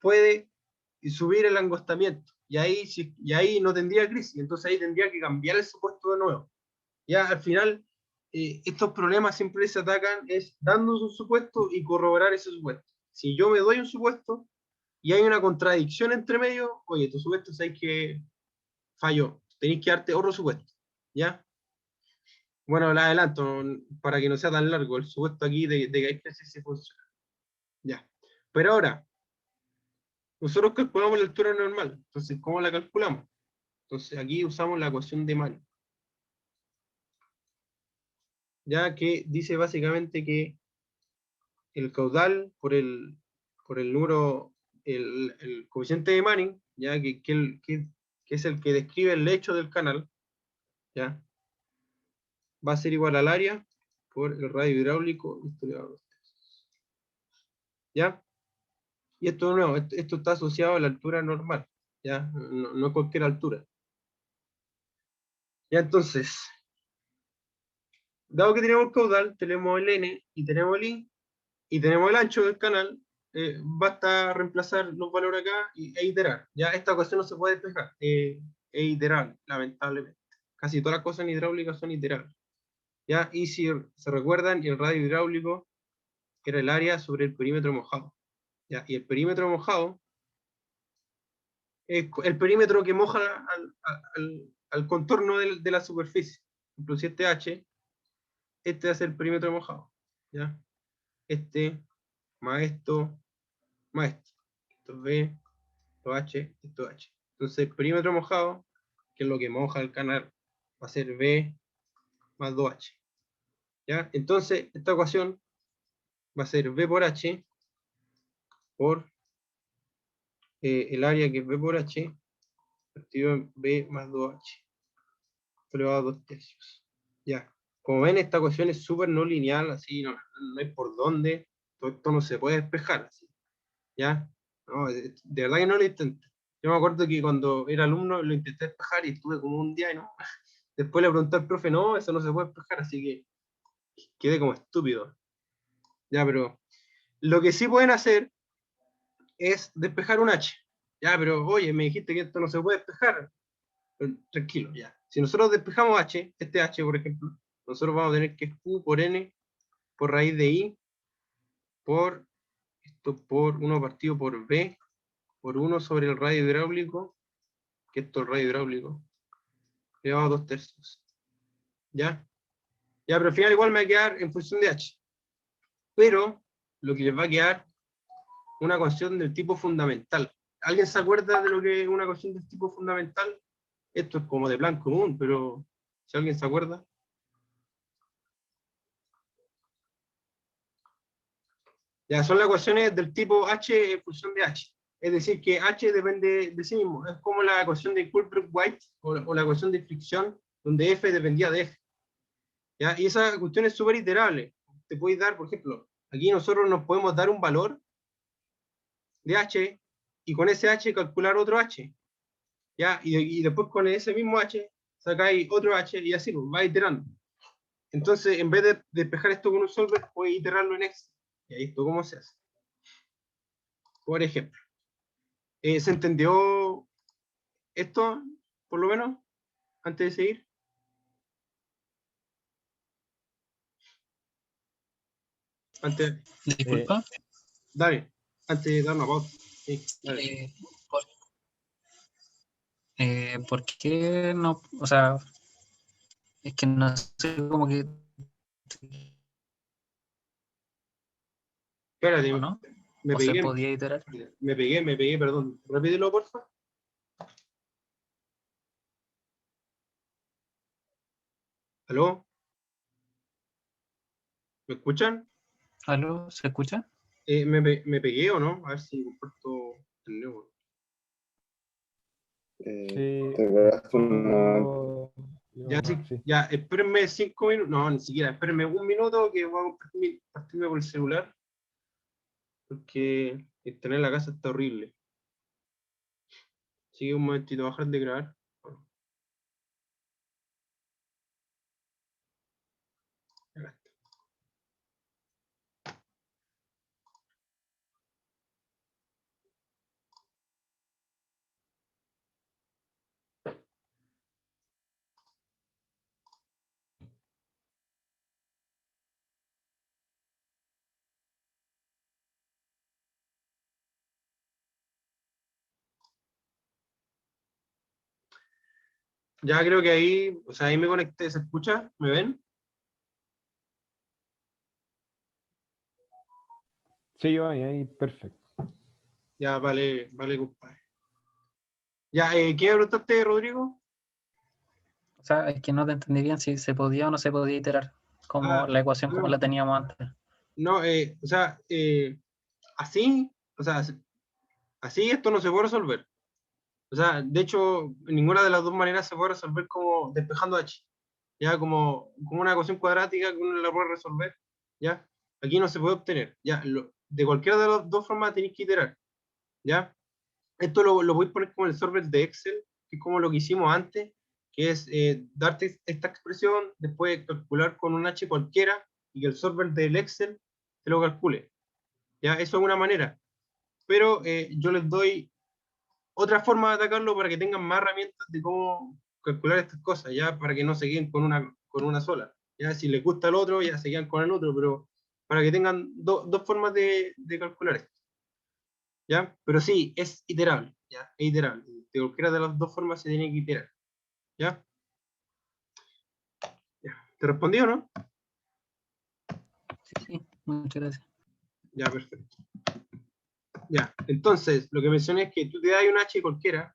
puede subir el angostamiento, y ahí no tendría crisis, entonces ahí tendría que cambiar el supuesto de nuevo. Ya, al final, estos problemas siempre se atacan es dando un supuesto y corroborar ese supuesto. Si yo me doy un supuesto y hay una contradicción entre medio, oye, tu supuesto sabes que falló, tenéis que darte otro supuesto, ¿ya? Bueno, la adelanto para que no sea tan largo el supuesto aquí de que hay que hacer si funciona. Ya. Pero ahora, nosotros calculamos la altura normal, entonces, ¿cómo la calculamos? Entonces, aquí usamos la ecuación de Manning, ya que dice básicamente que el caudal por el número, el coeficiente de Manning, ya que es el que describe el lecho del canal, ya, va a ser igual al área por el radio hidráulico historiador. ¿Ya? Y esto no, esto está asociado a la altura normal, ¿ya? No es cualquier altura. Ya, entonces, dado que tenemos el caudal, tenemos el n y tenemos el i, y tenemos el ancho del canal, basta reemplazar los valores acá e iterar. Ya esta ecuación no se puede despejar, es iterar, lamentablemente. Casi todas las cosas en hidráulica son iterables. ¿Ya? Y si se recuerdan, el radio hidráulico era el área sobre el perímetro mojado. ¿Ya? Y el perímetro mojado es el perímetro que moja al contorno de la superficie. Por ejemplo, si este H, este va a ser el perímetro mojado. ¿Ya? Este, más esto, más esto. Esto es B, esto H, esto H. Entonces, el perímetro mojado, que es lo que moja el canal, va a ser B más 2H. ¿Ya? Entonces, esta ecuación va a ser B por H por el área que es B por H, partido en B más 2H, elevado a 2 tercios. Ya. Como ven, esta ecuación es súper no lineal, así, no hay por dónde, todo esto no se puede despejar, así. ¿Ya? No, de verdad que no lo intenté. Yo me acuerdo que cuando era alumno lo intenté despejar y estuve como un día y no. Después le pregunté al profe, no, eso no se puede despejar, así que quedé como estúpido. Ya, pero lo que sí pueden hacer es despejar un H. Ya, pero oye, me dijiste que esto no se puede despejar. Tranquilo, ya. Si nosotros despejamos H, este H, por ejemplo, nosotros vamos a tener que es Q por N por raíz de I por esto por 1 partido por B por 1 sobre el radio hidráulico, que esto es el radio hidráulico, elevado a 2 tercios. ¿Ya? Ya, pero al final igual me va a quedar en función de H. Pero lo que les va a quedar una ecuación del tipo fundamental. ¿Alguien se acuerda de lo que es una ecuación del tipo fundamental? Esto es como de plan común, pero si alguien se acuerda. Ya, son las ecuaciones del tipo H en función de H. Es decir, que H depende de sí mismo. Es como la ecuación de Coulomb-White o la ecuación de fricción, donde F dependía de F. ¿Ya? Y esa cuestión es súper iterable. Te puedes dar, por ejemplo, aquí nosotros nos podemos dar un valor de H y con ese H calcular otro H. ¿Ya? Y después con ese mismo H sacáis otro H y así, pues, va iterando. Entonces, en vez de despejar esto con un solver, puedes iterarlo en Excel. Y ahí esto cómo se hace. Por ejemplo, ¿se entendió esto, por lo menos, antes de seguir? Antes, Disculpa. dale, antes de dar una pausa. Sí, dale. eh, por, ¿por qué no? O sea, es que no sé, como que. Espérate, ¿O no? me ¿O se pegué, podía iterar? me pegué, perdón. Repítelo, porfa. ¿Aló? ¿Me escuchan? ¿Aló? ¿Se escucha? ¿Me pegué o no? A ver si comparto el nuevo. Sí, Te pegaste yo- Ya, sí, sí. ya, espérenme 5 minutos. No, ni siquiera, espérenme un minuto que voy a compartirme por el celular. Porque internet en la casa está horrible. Sigue un momentito, bajar de grabar. Acá está. Ya creo que ahí, o sea, ahí me conecté, ¿se escucha? ¿Me ven? Sí, yo ahí, perfecto. Ya, vale, vale, compadre. Ya, ¿qué me preguntaste, Rodrigo? O sea, es que no te entendí bien si se podía o no se podía iterar, como Ah, la ecuación como no, la teníamos antes. no, o sea, así, o sea, así esto no se puede resolver. O sea, de hecho, ninguna de las dos maneras se puede resolver como despejando H. Ya, como una ecuación cuadrática que uno la puede resolver. Ya, aquí no se puede obtener. Ya, de cualquiera de las dos formas tenéis que iterar. Ya, esto lo voy a poner como el solver de Excel, que es como lo que hicimos antes, que es darte esta expresión, después calcular con un H cualquiera, y que el solver del Excel te lo calcule. ¿Ya? Eso es una manera. Pero yo les doy otra forma de atacarlo para que tengan más herramientas de cómo calcular estas cosas, ya para que no se queden con una sola. Ya si les gusta el otro, ya se quedan con el otro, pero para que tengan dos formas de calcular esto. ¿Ya? Pero sí, es iterable, ¿ya? Es iterable. De cualquiera de las dos formas se tiene que iterar. ¿Ya? Ya. ¿Te respondí o no? Sí, sí, muchas gracias. Ya, perfecto. Ya, entonces, lo que mencioné es que tú te das un H cualquiera,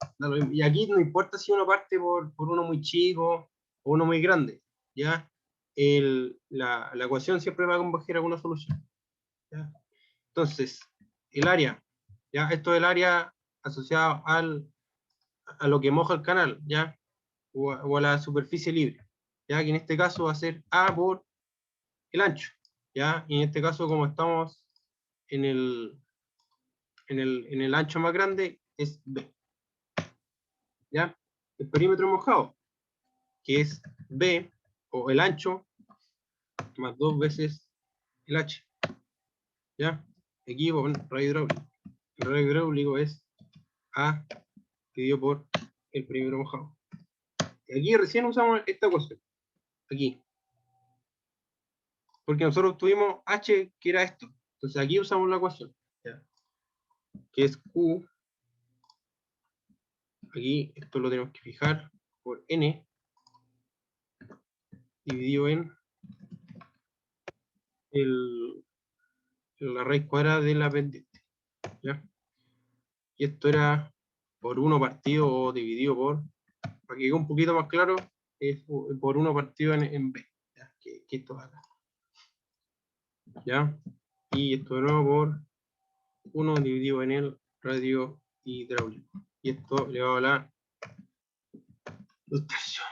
y aquí no importa si uno parte por uno muy chico o uno muy grande, ¿ya? La ecuación siempre va a converger a una solución, ¿ya? Entonces, el área, ¿ya? Esto es el área asociado a lo que moja el canal, ¿ya? O a la superficie libre, ¿ya? Que en este caso va a ser A por el ancho, ¿ya? Y en este caso, como estamos en el ancho más grande, es B, ¿ya? El perímetro mojado, que es B, o el ancho, más 2 veces el H, ¿ya? Aquí voy a poner radio hidráulico. El radio hidráulico es A dividido por el perímetro mojado. Y aquí recién usamos esta ecuación, aquí. Porque nosotros tuvimos H, que era esto. Entonces aquí usamos la ecuación, ¿ya? Que es Q, aquí esto lo tenemos que fijar por N, dividido en la raíz cuadrada de la pendiente, ¿ya? Y esto era por 1 partido o dividido por, para que quede un poquito más claro, es por 1 partido en B, ¿ya? Que esto es acá, ¿ya? Y esto de nuevo por 1 dividido en el radio hidráulico. Y esto le va a dar 2 tercios,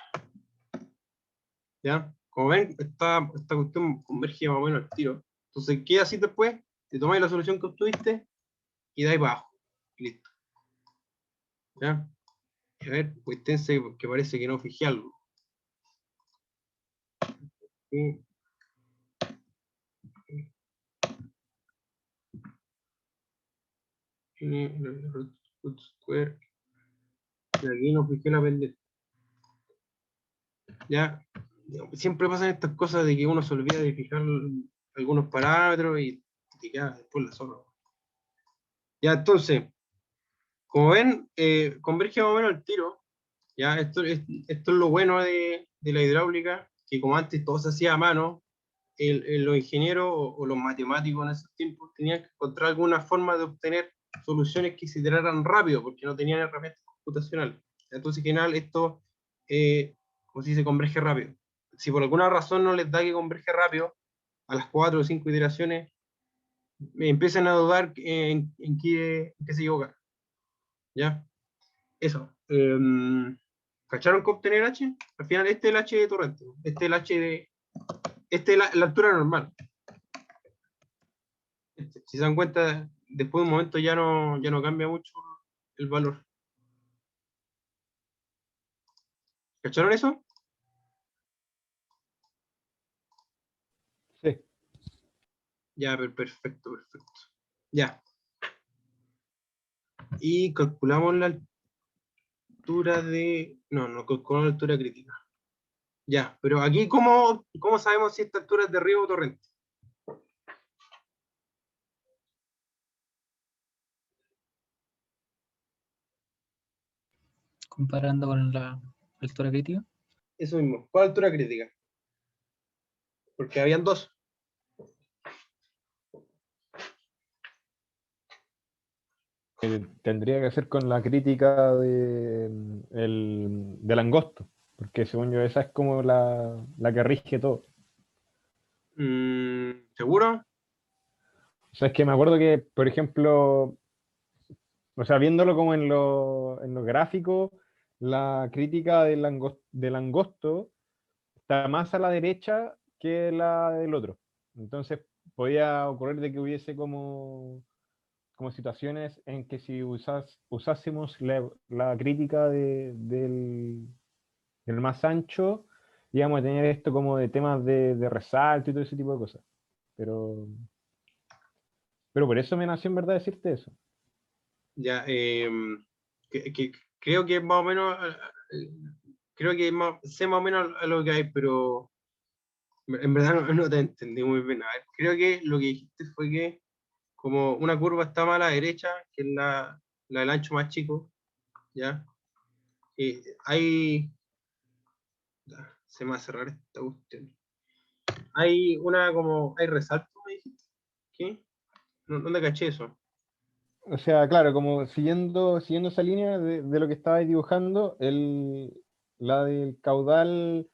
¿ya? Como ven, esta cuestión converge más o menos al tiro. Entonces, ¿qué así después? Te tomáis la solución que obtuviste y dais para abajo. Y listo. ¿Ya? A ver, cuéntense que parece que no fijé algo. Y root square. Y aquí no fijé la pendiente. Ya. Siempre pasan estas cosas de que uno se olvida de fijar algunos parámetros y te queda después la zorra. Ya, entonces, como ven, converge más o menos el tiro. Ya, esto es lo bueno de la hidráulica, que como antes todo se hacía a mano, los ingenieros o los matemáticos en esos tiempos tenían que encontrar alguna forma de obtener soluciones que se iteraran rápido, porque no tenían herramientas computacionales. Entonces, en general, esto, como si se converge rápido. Si por alguna razón no les da que converge rápido, a las 4 o 5 iteraciones, empiezan a dudar en qué se equivocan. ¿Ya? Eso. ¿Cacharon que obtener H? Al final, este es el H de torrente. Este es el H de. Este es la altura normal. Si se dan cuenta, después de un momento ya no cambia mucho el valor. ¿Cacharon eso? Sí. Ya, perfecto. Ya. Y calculamos la altura de. No calculamos la altura crítica. Ya, pero aquí, ¿cómo sabemos si esta altura es de río o torrente? Comparando con la altura crítica. Eso mismo. ¿Cuál altura crítica? Porque habían dos. Tendría que ser con la crítica del angosto, porque según yo esa es como la que rige todo. ¿Seguro? O sea, es que me acuerdo que, por ejemplo, o sea, viéndolo como en los gráficos, la crítica del angosto está más a la derecha que la del otro. Entonces podía ocurrir de que hubiese como como situaciones en que si usásemos la crítica del más ancho, íbamos a tener esto como de temas de resalto y todo ese tipo de cosas. Pero por eso me nació en verdad decirte eso. Ya, creo que más o menos, creo que sé más o menos a lo que hay, pero en verdad no te entendí muy bien. A ver, creo que lo que dijiste fue que como una curva está más a la derecha, que es la del ancho más chico, ¿ya? Hay... ya, se me va a cerrar esta cuestión. Hay una como... ¿Hay resalto, me dijiste? ¿Qué? ¿Dónde caché eso? O sea, claro, como siguiendo esa línea de lo que estabais dibujando, la del caudal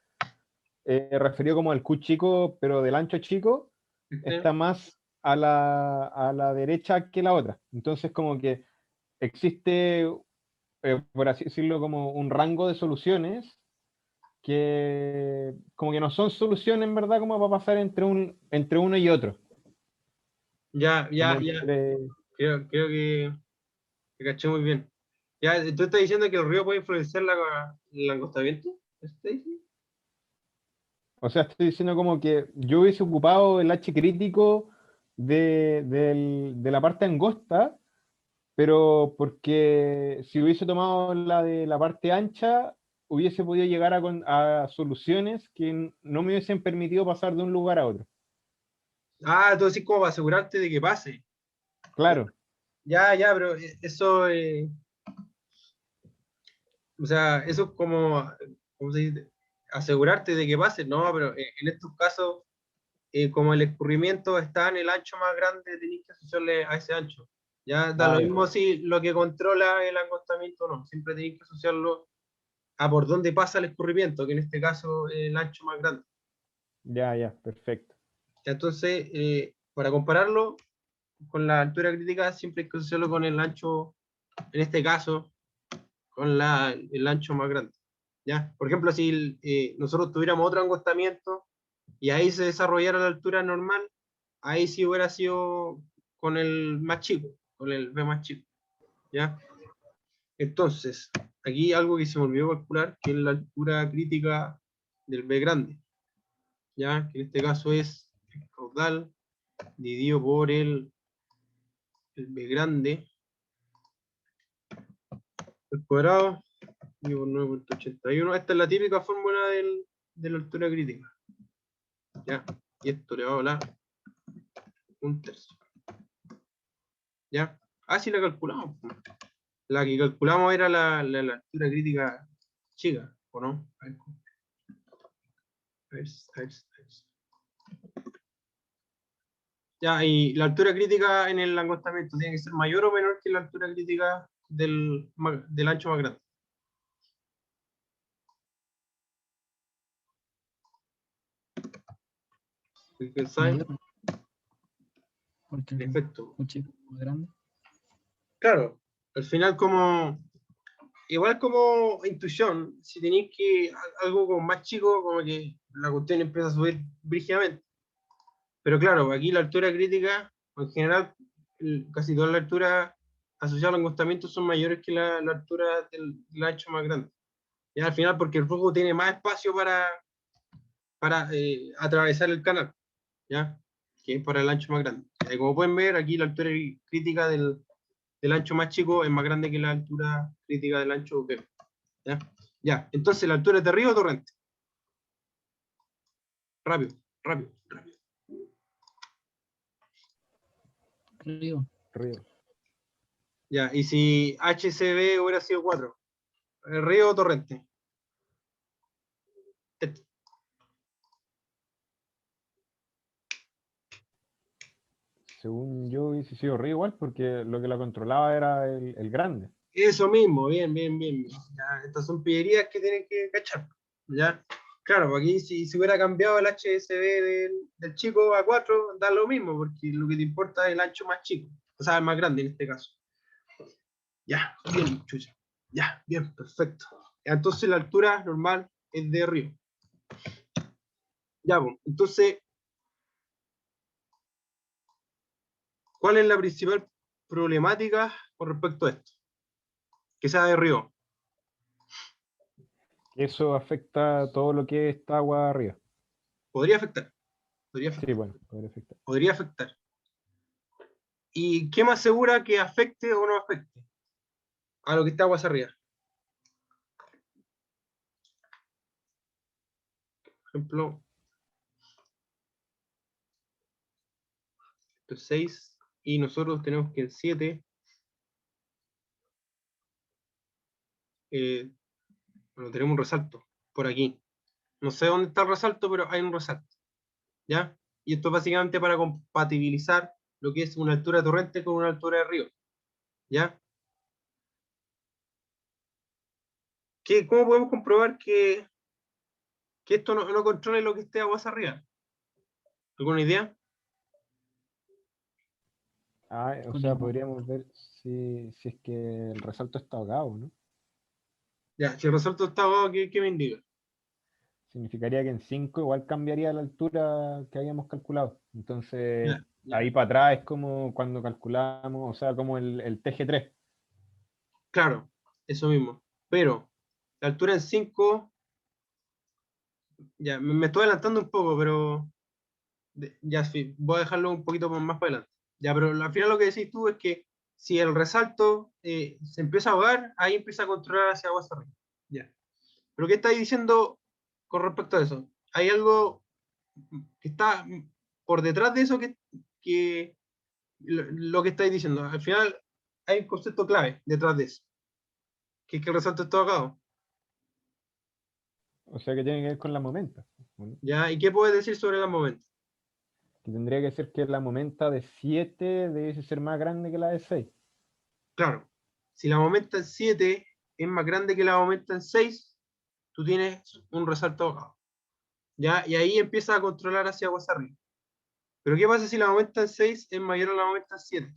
referido como al Q chico, pero del ancho chico, está más a la derecha que la otra. Entonces, como que existe, por así decirlo, como un rango de soluciones que como que no son soluciones en verdad como para pasar entre uno y otro. Ya, Como ya. entre- Creo que caché muy bien. Ya, ¿tú estás diciendo que el río puede influenciar el acostamiento? ¿Eso te dice? O sea, estoy diciendo como que yo hubiese ocupado el H crítico de la parte angosta, pero porque si hubiese tomado la de la parte ancha, hubiese podido llegar a soluciones que no me hubiesen permitido pasar de un lugar a otro. Ah, tú decís como para asegurarte de que pase. Claro, Ya, pero eso, o sea, eso es como, ¿cómo se dice? Asegurarte de que pase, no, pero en estos casos, como el escurrimiento está en el ancho más grande, tenéis que asociarle a ese ancho. Ya da lo ya, mismo si lo que controla el acostamiento o no, siempre tenéis que asociarlo a por dónde pasa el escurrimiento, que en este caso es el ancho más grande. ya, perfecto. Entonces, para compararlo con la altura crítica, siempre hay que asociarlo con el ancho, en este caso, con el ancho más grande. ¿Ya? Por ejemplo, si nosotros tuviéramos otro angostamiento y ahí se desarrollara la altura normal, ahí sí hubiera sido con el más chico, con el B más chico. ¿Ya? Entonces, aquí algo que se me olvidó calcular, que es la altura crítica del B grande. ¿Ya? Que en este caso es el caudal dividido por el B grande, el cuadrado, dividido por 9.81. Esta es la típica fórmula de la altura crítica. ¿Ya? Y esto le va a hablar un tercio. ¿Ya? Así la calculamos. La que calculamos era la altura crítica chica, ¿o no? A ver. Ya, y la altura crítica en el angostamiento tiene que ser mayor o menor que la altura crítica del ancho más grande. ¿Qué saben? Mayor, porque En efecto. un chico más grande. Claro, al final igual como intuición, si tenéis que algo como más chico, como que la cuestión empieza a subir brígidamente. Pero claro, aquí la altura crítica, en general, casi todas las alturas asociadas al angostamiento son mayores que la altura del ancho más grande. Y al final, porque el flujo tiene más espacio para atravesar el canal, ¿ya? Que es para el ancho más grande. Como pueden ver, aquí la altura crítica del ancho más chico es más grande que la altura crítica del ancho pequeño. ¿Ya? Entonces, ¿la altura es de río o torrente? Rápido. Río. Río. Ya, y si HCB hubiera sido 4, ¿río o torrente? Según yo hubiese sido río igual, porque lo que la controlaba era el grande. Eso mismo, bien. Ya, estas son pillerías que tienen que cachar. ¿Ya? Claro, aquí si hubiera cambiado el HSB del chico a 4, da lo mismo, porque lo que te importa es el ancho más chico, o sea, el más grande en este caso. Ya, bien, chucha. Ya, bien, perfecto. Entonces la altura normal es de río. Ya, pues, entonces, ¿cuál es la principal problemáticas con respecto a esto, que sea de río. Eso afecta todo lo que es esta agua arriba. Podría afectar, podría Sí, afectar, bueno, podría afectar. podría afectar. ¿Y qué más asegura que afecte o no afecte a lo que está aguas arriba? Por ejemplo, esto es 6 y nosotros tenemos que en 7, bueno, tenemos un resalto por aquí. No sé dónde está el resalto, pero hay un resalto. ¿Ya? Y esto es básicamente para compatibilizar lo que es una altura de torrente con una altura de río. ¿Ya? ¿Cómo podemos comprobar que esto no controle lo que esté aguas arriba? ¿Alguna idea? O sea, podríamos ver si es que el resalto está ahogado, ¿no? Ya, si el resalto está ahogado, ¿qué me indica? Significaría que en 5 igual cambiaría la altura que habíamos calculado. Entonces, Ya, ya. ahí para atrás es como cuando calculamos, o sea, como el TG3. Claro, eso mismo. Pero la altura en 5, ya, me estoy adelantando un poco, pero ya sí, voy a dejarlo un poquito más para adelante. Ya, pero al final lo que decís tú es que si el resalto se empieza a ahogar, ahí empieza a controlar hacia aguas arriba. Ya. Pero ¿qué estáis diciendo con respecto a eso? ¿Hay algo que está por detrás de eso que lo que estáis diciendo? Al final hay un concepto clave detrás de eso, que es que el resalto está ahogado. O sea, que tiene que ver con la momenta, ¿no? ¿Ya? ¿Y qué puedes decir sobre el momento? Que tendría que ser que la momenta de 7 debe ser más grande que la de 6. Claro, si la momenta en 7 es más grande que la momenta en 6, tú tienes un resalto ahogado. ¿Ya? Y ahí empieza a controlar hacia aguas arriba. Pero ¿qué pasa si la momenta en 6 es mayor a la momenta en 7?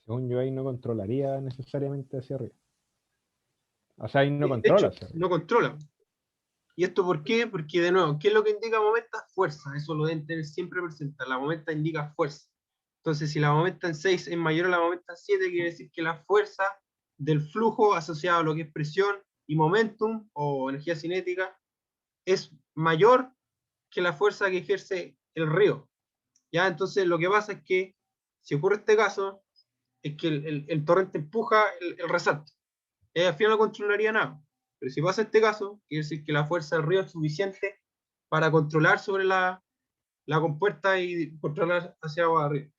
Según yo, ahí no controlaría necesariamente hacia arriba. O sea, ahí no De controla hecho, hacia arriba. no controla. ¿Y esto por qué? Porque, de nuevo, ¿qué es lo que indica momenta? Fuerza. Eso lo deben tener siempre presente. La momenta indica fuerza. Entonces, si la momenta en 6 es mayor a la momenta en 7, quiere decir que la fuerza del flujo asociado a lo que es presión y momentum o energía cinética es mayor que la fuerza que ejerce el río. ¿Ya? Entonces, lo que pasa es que, si ocurre este caso, es que el torrente empuja el resalto. Al final no controlaría nada. Pero si pasa este caso, quiere decir que la fuerza del río es suficiente para controlar sobre la compuerta y controlar hacia abajo arriba.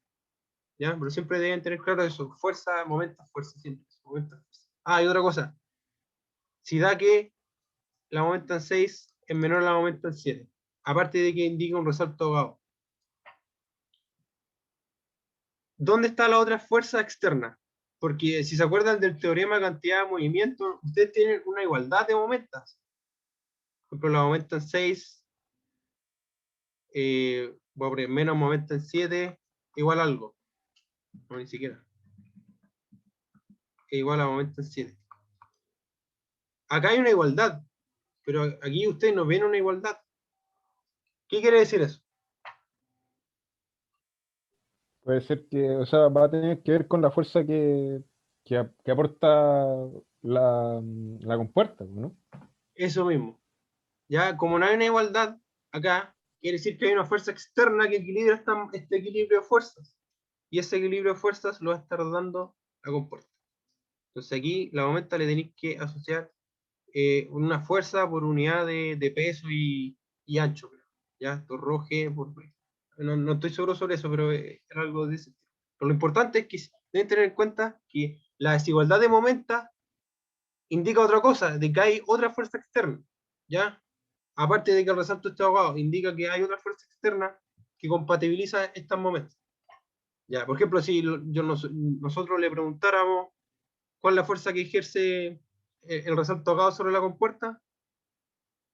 ¿Ya? Pero siempre deben tener claro eso: fuerza, momento, fuerza, siempre. Momento, fuerza. Ah, y otra cosa. Si da que la momenta en 6 es menor a la momenta en 7, aparte de que indica un resalto ahogado, ¿dónde está la otra fuerza externa? Porque si se acuerdan del teorema de cantidad de movimiento, ustedes tienen una igualdad de momentas. Por ejemplo, la momenta en 6, voy a poner menos momento en 7, igual a algo. No, ni siquiera. Igual a momento en 7. Acá hay una igualdad, pero aquí ustedes no ven una igualdad. ¿Qué quiere decir eso? Puede ser que, o sea, va a tener que ver con la fuerza que aporta la compuerta, ¿no? Eso mismo. Ya, como no hay una igualdad acá, quiere decir que hay una fuerza externa que equilibra este equilibrio de fuerzas. Y ese equilibrio de fuerzas lo va a estar dando la compuerta. Entonces aquí la momenta le tenéis que asociar una fuerza por unidad de peso y ancho. ¿Ya? Esto roje por... No estoy seguro sobre eso, pero era algo de ese tipo. Pero lo importante es que deben tener en cuenta que la desigualdad de momenta indica otra cosa, de que hay otra fuerza externa. ¿Ya? Aparte de que el resalto esté ahogado, indica que hay otra fuerza externa que compatibiliza estos momentos. Ya, por ejemplo, si nosotros le preguntáramos cuál es la fuerza que ejerce el resalto ahogado sobre la compuerta,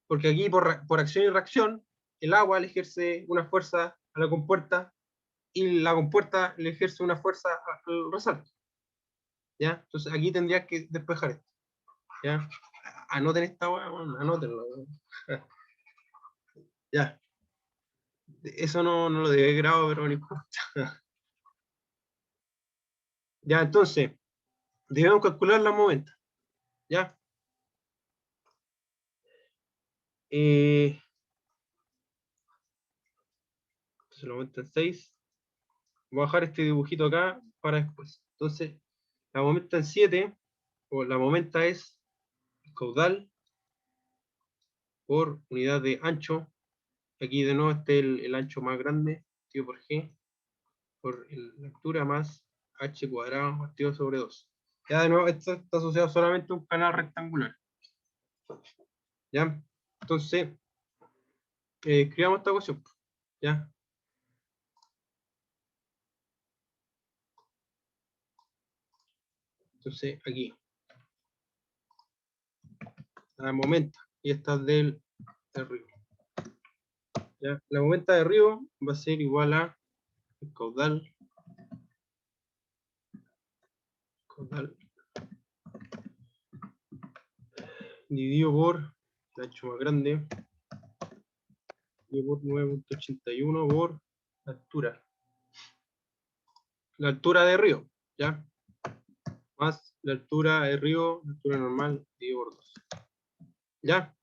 porque aquí por acción y reacción, el agua le ejerce una fuerza a la compuerta y la compuerta le ejerce una fuerza al resalto. ¿Ya? Entonces aquí tendrías que despejar esto. ¿Ya? Anoten esta agua, anótenlo. Ya. Eso no lo debe grabado, pero no importa. Ya, entonces, debemos calcular la momenta. ¿Ya? Entonces lo momenta en 6. Voy a dejar este dibujito acá para después. Entonces, la momenta en 7, o la momenta es el caudal por unidad de ancho. Aquí de nuevo este el ancho más grande, dividido por G, por la altura más H cuadrado partido sobre 2. Ya de nuevo, esto está asociado solamente a un canal rectangular. ¿Ya? Entonces, escribamos esta ecuación. ¿Ya? Entonces, aquí. La momenta. Y esta es del río. ¿Ya? La momenta de río va a ser igual a el caudal dividido por el ancho más grande, dividido por 9.81 por la altura. La altura de río, ¿ya? Más la altura de río, la altura normal, dividido por 2. ¿Ya?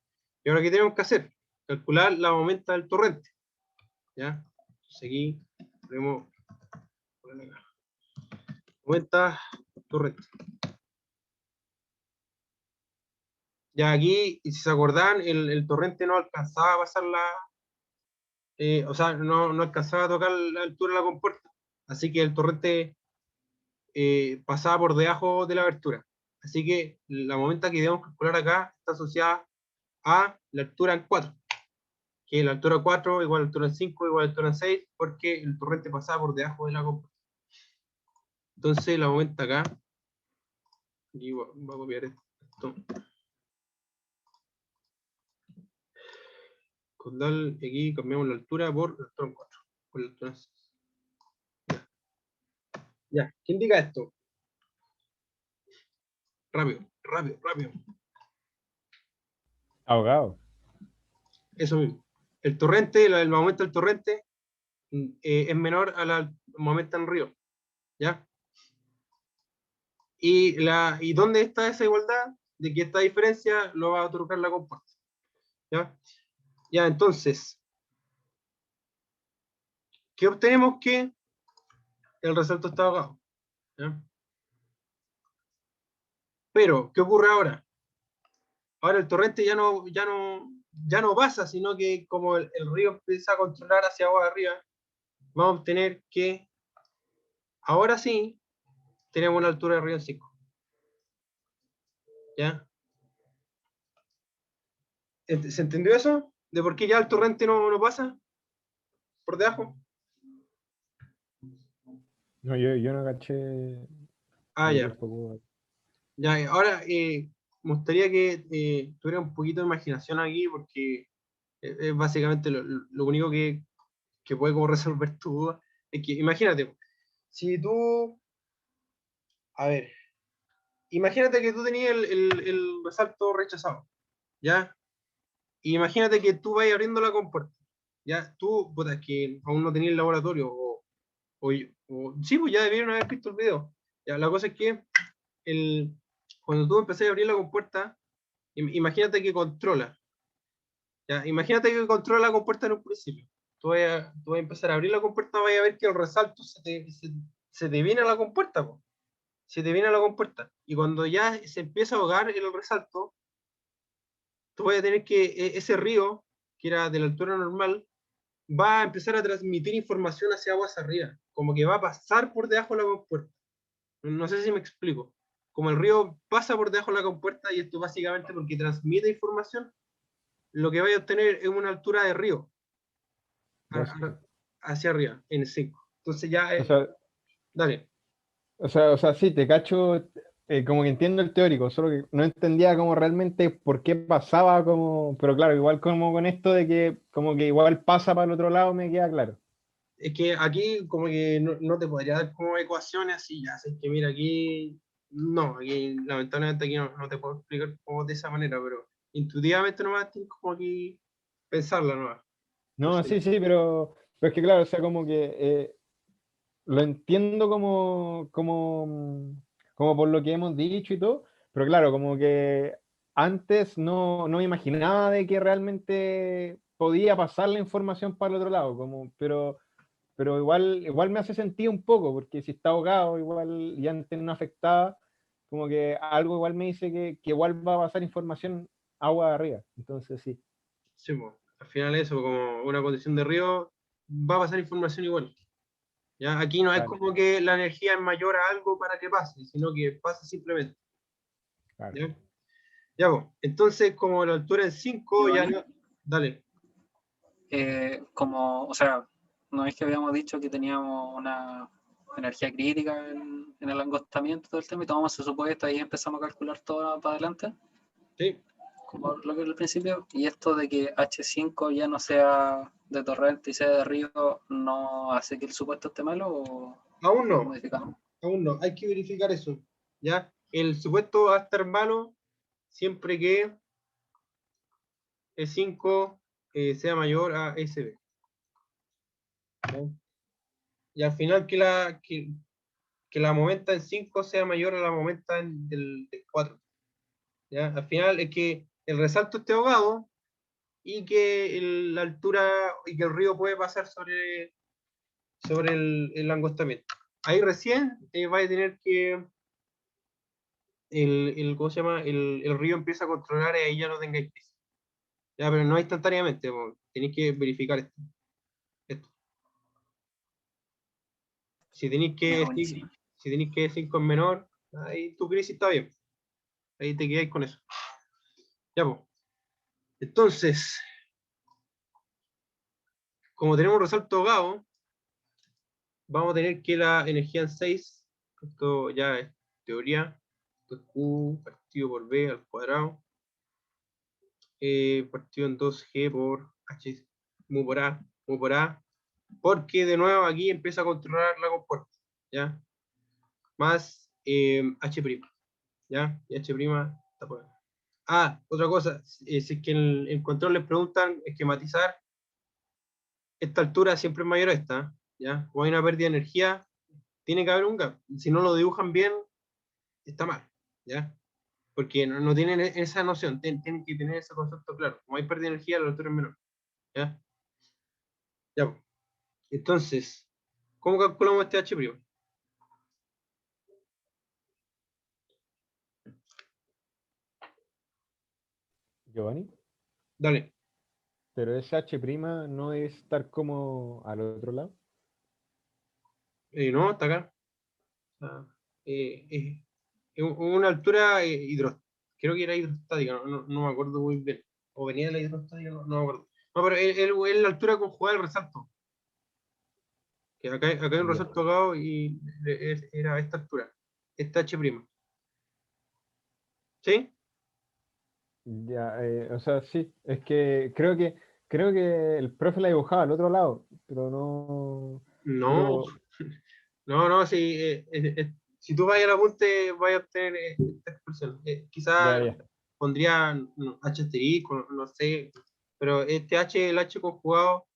Y ahora, ¿qué tenemos que hacer? Calcular la momenta del torrente. ¿Ya? Entonces aquí ponemos acá. Momenta torrente. Ya aquí, y si se acordan, el torrente no alcanzaba a pasar o sea, no alcanzaba a tocar la altura de la compuerta. Así que el torrente pasaba por debajo de la abertura. Así que la momenta que debemos calcular acá está asociada a la altura en 4. Que la altura 4 igual a la altura en 5 igual a la altura en 6, porque el torrente pasaba por debajo de la compuerta. Entonces la momenta acá, y voy a copiar esto. Caudal, aquí cambiamos la altura por la altura en 4. Por la altura en 6. Ya, ¿qué indica esto? Rápido. Ahogado. Eso mismo. El torrente, el momento del torrente es menor al momento en río. ¿Ya? ¿Y dónde está esa igualdad? De que esta diferencia lo va a otorgar la compuerta. ¿Ya? Ya, entonces, ¿qué obtenemos? Que el resalto está ahogado. ¿Ya? Pero, ¿qué ocurre ahora? Ahora el torrente ya no pasa, sino que como el río empieza a controlar hacia abajo arriba, vamos a obtener que ahora sí tenemos una altura de río en 5. ¿Ya? ¿Se entendió eso? ¿De por qué ya el torrente no pasa por debajo? No, yo no caché. Ah, Ahí ya. un poco. Ya, ahora me gustaría que tuviera un poquito de imaginación aquí, porque es básicamente lo único que puede como resolver tu duda. Es que imagínate, si tú, a ver, imagínate que tú tenías el resalto rechazado, ¿ya? Y imagínate que tú vas abriendo la compuerta, ¿ya? Tú, puta, es que aún no tenías el laboratorio, sí, pues ya debieron haber visto el video. Ya, la cosa es que cuando tú empecé a abrir la compuerta, imagínate que controla, ¿ya? Imagínate que controla la compuerta en un principio. Tú vas a empezar a abrir la compuerta, vas a ver que el resalto se te viene a la compuerta, po. Se te viene a la compuerta. Y cuando ya se empieza a ahogar el resalto, tú vas a tener que ese río, que era de la altura normal, va a empezar a transmitir información hacia aguas arriba, como que va a pasar por debajo de la compuerta. No sé si me explico. Como el río pasa por debajo de la compuerta, y esto básicamente porque transmite información, lo que vaya a obtener es una altura de río hacia arriba, en 5. Entonces ya, O sea, dale. sí, te cacho, como que entiendo el teórico, solo que no entendía como realmente por qué pasaba como, pero claro, igual como con esto de que como que igual pasa para el otro lado me queda claro. Es que aquí como que no te podría dar como ecuaciones así, ya sé que mira aquí, no, aquí lamentablemente aquí no te puedo explicar como de esa manera, pero intuitivamente nomás tienes como aquí pensarla nomás. No No, sé. sí, pero es que claro, o sea, como que lo entiendo como por lo que hemos dicho y todo, pero claro, como que antes no me imaginaba de que realmente podía pasar la información para el otro lado, pero igual me hace sentido un poco, porque si está ahogado, igual y antes no afectaba, como que algo igual me dice que igual va a pasar información agua arriba. Entonces sí, Sí, pues, al final eso, como una condición de río, va a pasar información igual. ¿Ya? Aquí no es claro, como que la energía es mayor a algo para que pase, sino que pasa simplemente. claro. ¿Ya? Ya, pues. Entonces, como la altura es 5, ya Giovanni, no. Dale. o sea, no es que habíamos dicho que teníamos una energía crítica en el angostamiento del tema y tomamos ese supuesto y empezamos a calcular todo para adelante, Sí. como lo que era al principio, y esto de que H5 ya no sea de torrente y sea de río, ¿no hace que el supuesto esté malo o Aún lo no, modificamos? aún no. Hay que verificar eso. ¿Ya? El supuesto va a estar malo siempre que E5 sea mayor a SB. ¿Ya? Y al final que la momenta en 5 sea mayor a la momenta del 4. ¿Ya? Al final es que el resalto esté ahogado y que la altura y que el río puede pasar sobre el angostamiento. Ahí recién va a tener que ¿cómo se llama? El río empieza a controlar y ahí ya no tengáis crisis. Ya, pero no instantáneamente, tenéis que verificar esto. Si tenéis Ya, que buenísimo. si tenéis que 5 es menor, ahí tu crisis está bien. Ahí te quedáis con eso. Ya, pues. Entonces, como tenemos un resalto ahogado, vamos a tener que la energía en 6, esto ya es teoría, esto es Q partido por B al cuadrado, partido en 2G por H, mu por A, porque de nuevo aquí empieza a controlar la compuerta, ¿ya? Más H', ¿ya? Y H' está por ahí. Ah, otra cosa, si es que en el control les preguntan esquematizar, esta altura siempre es mayor a esta, ¿ya? O hay una pérdida de energía, tiene que haber un gap. Si no lo dibujan bien, está mal, ¿ya? Porque no tienen esa noción, tienen que tener ese concepto claro. Como hay pérdida de energía, la altura es menor, ¿ya? Ya, pues. Entonces, ¿cómo calculamos este H'? Giovanni, Dale. pero ese H' no debe estar como al otro lado. No, está acá. Ah, una altura creo que era hidrostática, no me acuerdo muy bien. O venía de la hidrostática, no me acuerdo. No, pero es la altura conjugada del resalto. Que acá hay un Ya. resalto acá y era esta altura. Esta H'. ¿Sí? Ya, o sea, sí, es que creo que el profe la dibujaba al otro lado, pero no, No, pero no, sí. Si tú vas al apunte, vas a obtener esta expresión. ya, Quizás ya, pondría H asterisco, no sé, pero el H conjugado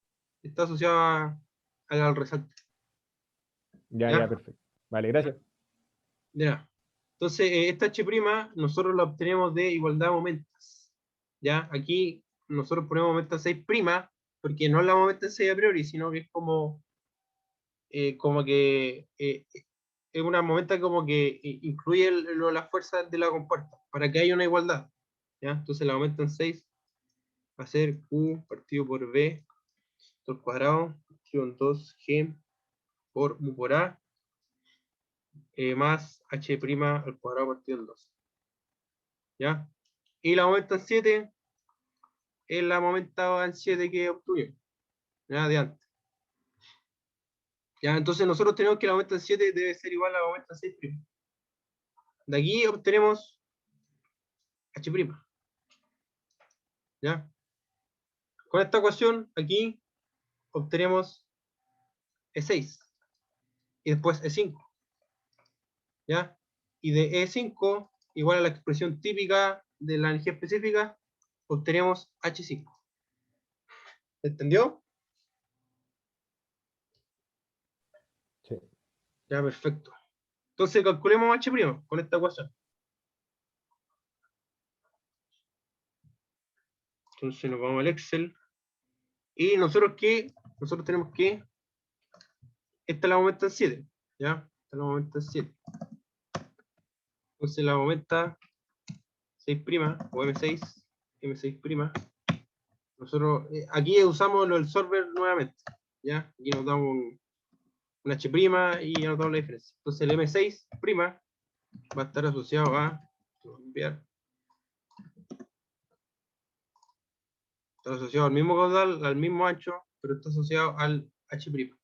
está asociado al resalto. ya, ¿Ya? perfecto. Vale, gracias. Ya. Entonces, esta H' nosotros la obtenemos de igualdad de momentos. ¿Ya? Aquí nosotros ponemos momento 6', porque no es la momento 6 a priori, sino que es como que es una momenta como que incluye las fuerzas de la compuerta, para que haya una igualdad. ¿Ya? Entonces la momento en 6 va a ser Q partido por B, todo al cuadrado, partido en 2G por mu por A, más H' al cuadrado partido en 2. ¿Ya? Y la momento en 7 es la momento en 7 que obtuvimos, ¿ya? De antes. ¿Ya? Entonces nosotros tenemos que la momento en 7 debe ser igual a la momento en 6'. De aquí obtenemos H'. ¿Ya? Con esta ecuación aquí obtenemos E6 y después E5. ¿Ya? Y de E5 igual a la expresión típica de la energía específica, obtenemos H5. ¿Entendió? Sí. Ya, perfecto. Entonces calculemos H' con esta ecuación. Entonces nos vamos al Excel. Y nosotros tenemos que, esta la aumenta en 7, ¿ya? Esta la aumenta en 7. Entonces la aumenta 6' o M6'. Nosotros aquí usamos el solver nuevamente, ¿ya? Aquí nos damos un H' y ya nos damos la diferencia. Entonces el M6' va a estar asociado a, está asociado al mismo caudal, al mismo ancho, pero está asociado al H'.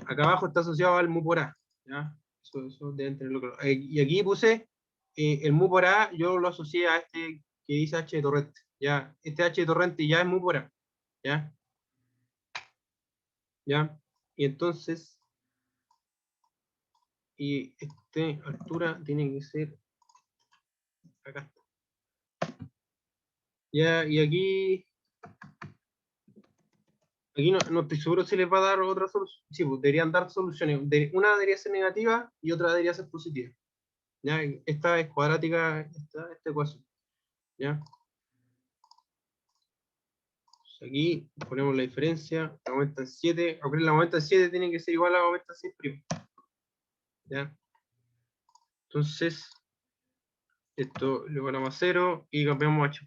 Acá abajo está asociado al mu por A, ¿ya? Eso deben tenerlo claro. Y aquí puse el mu por A, yo lo asocié a este que dice H de torrente, ¿ya? Este H de torrente ya es mu por A, ¿ya? ¿Ya? Y entonces, y esta altura tiene que ser acá. Ya, y aquí no estoy seguro si les va a dar otra solución. Sí, pues deberían dar soluciones. Una debería ser negativa y otra debería ser positiva. ¿Ya? Esta es cuadrática, esta ecuación. ¿Ya? Aquí ponemos la diferencia, la aumenta en 7, aunque la aumenta en 7 tiene que ser igual a la aumenta en 6'. ¿Ya? Entonces, esto lo ganamos a 0 y cambiamos a H'.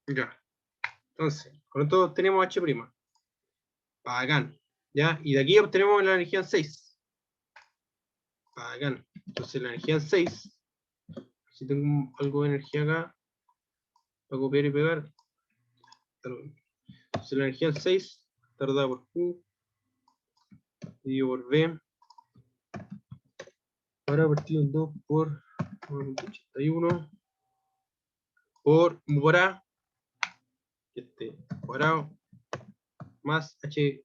Ya. Entonces, con esto tenemos H'. Bacán. ¿Ya? Y de aquí obtenemos la energía en 6. Bacán. Entonces la energía en 6, si tengo algo de energía acá, para copiar y pegar. Entonces la energía en 6, tarda por Q, dividido por B. Ahora partido en 2 por 1.81 por mu por A, cuadrado, más H'.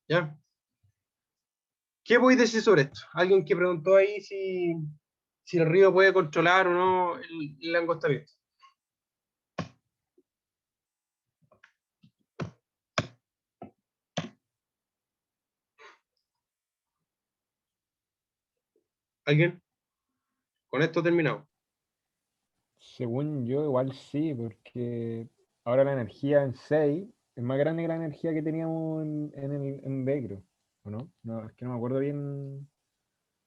¿Ya? ¿Qué podéis decir sobre esto? Alguien que preguntó ahí si el río puede controlar o no el angostamiento. ¿Alguien? Con esto terminamos. Según yo, igual sí, porque ahora la energía en 6 es más grande que la energía que teníamos en B, creo. ¿O no? No, es que no me acuerdo bien.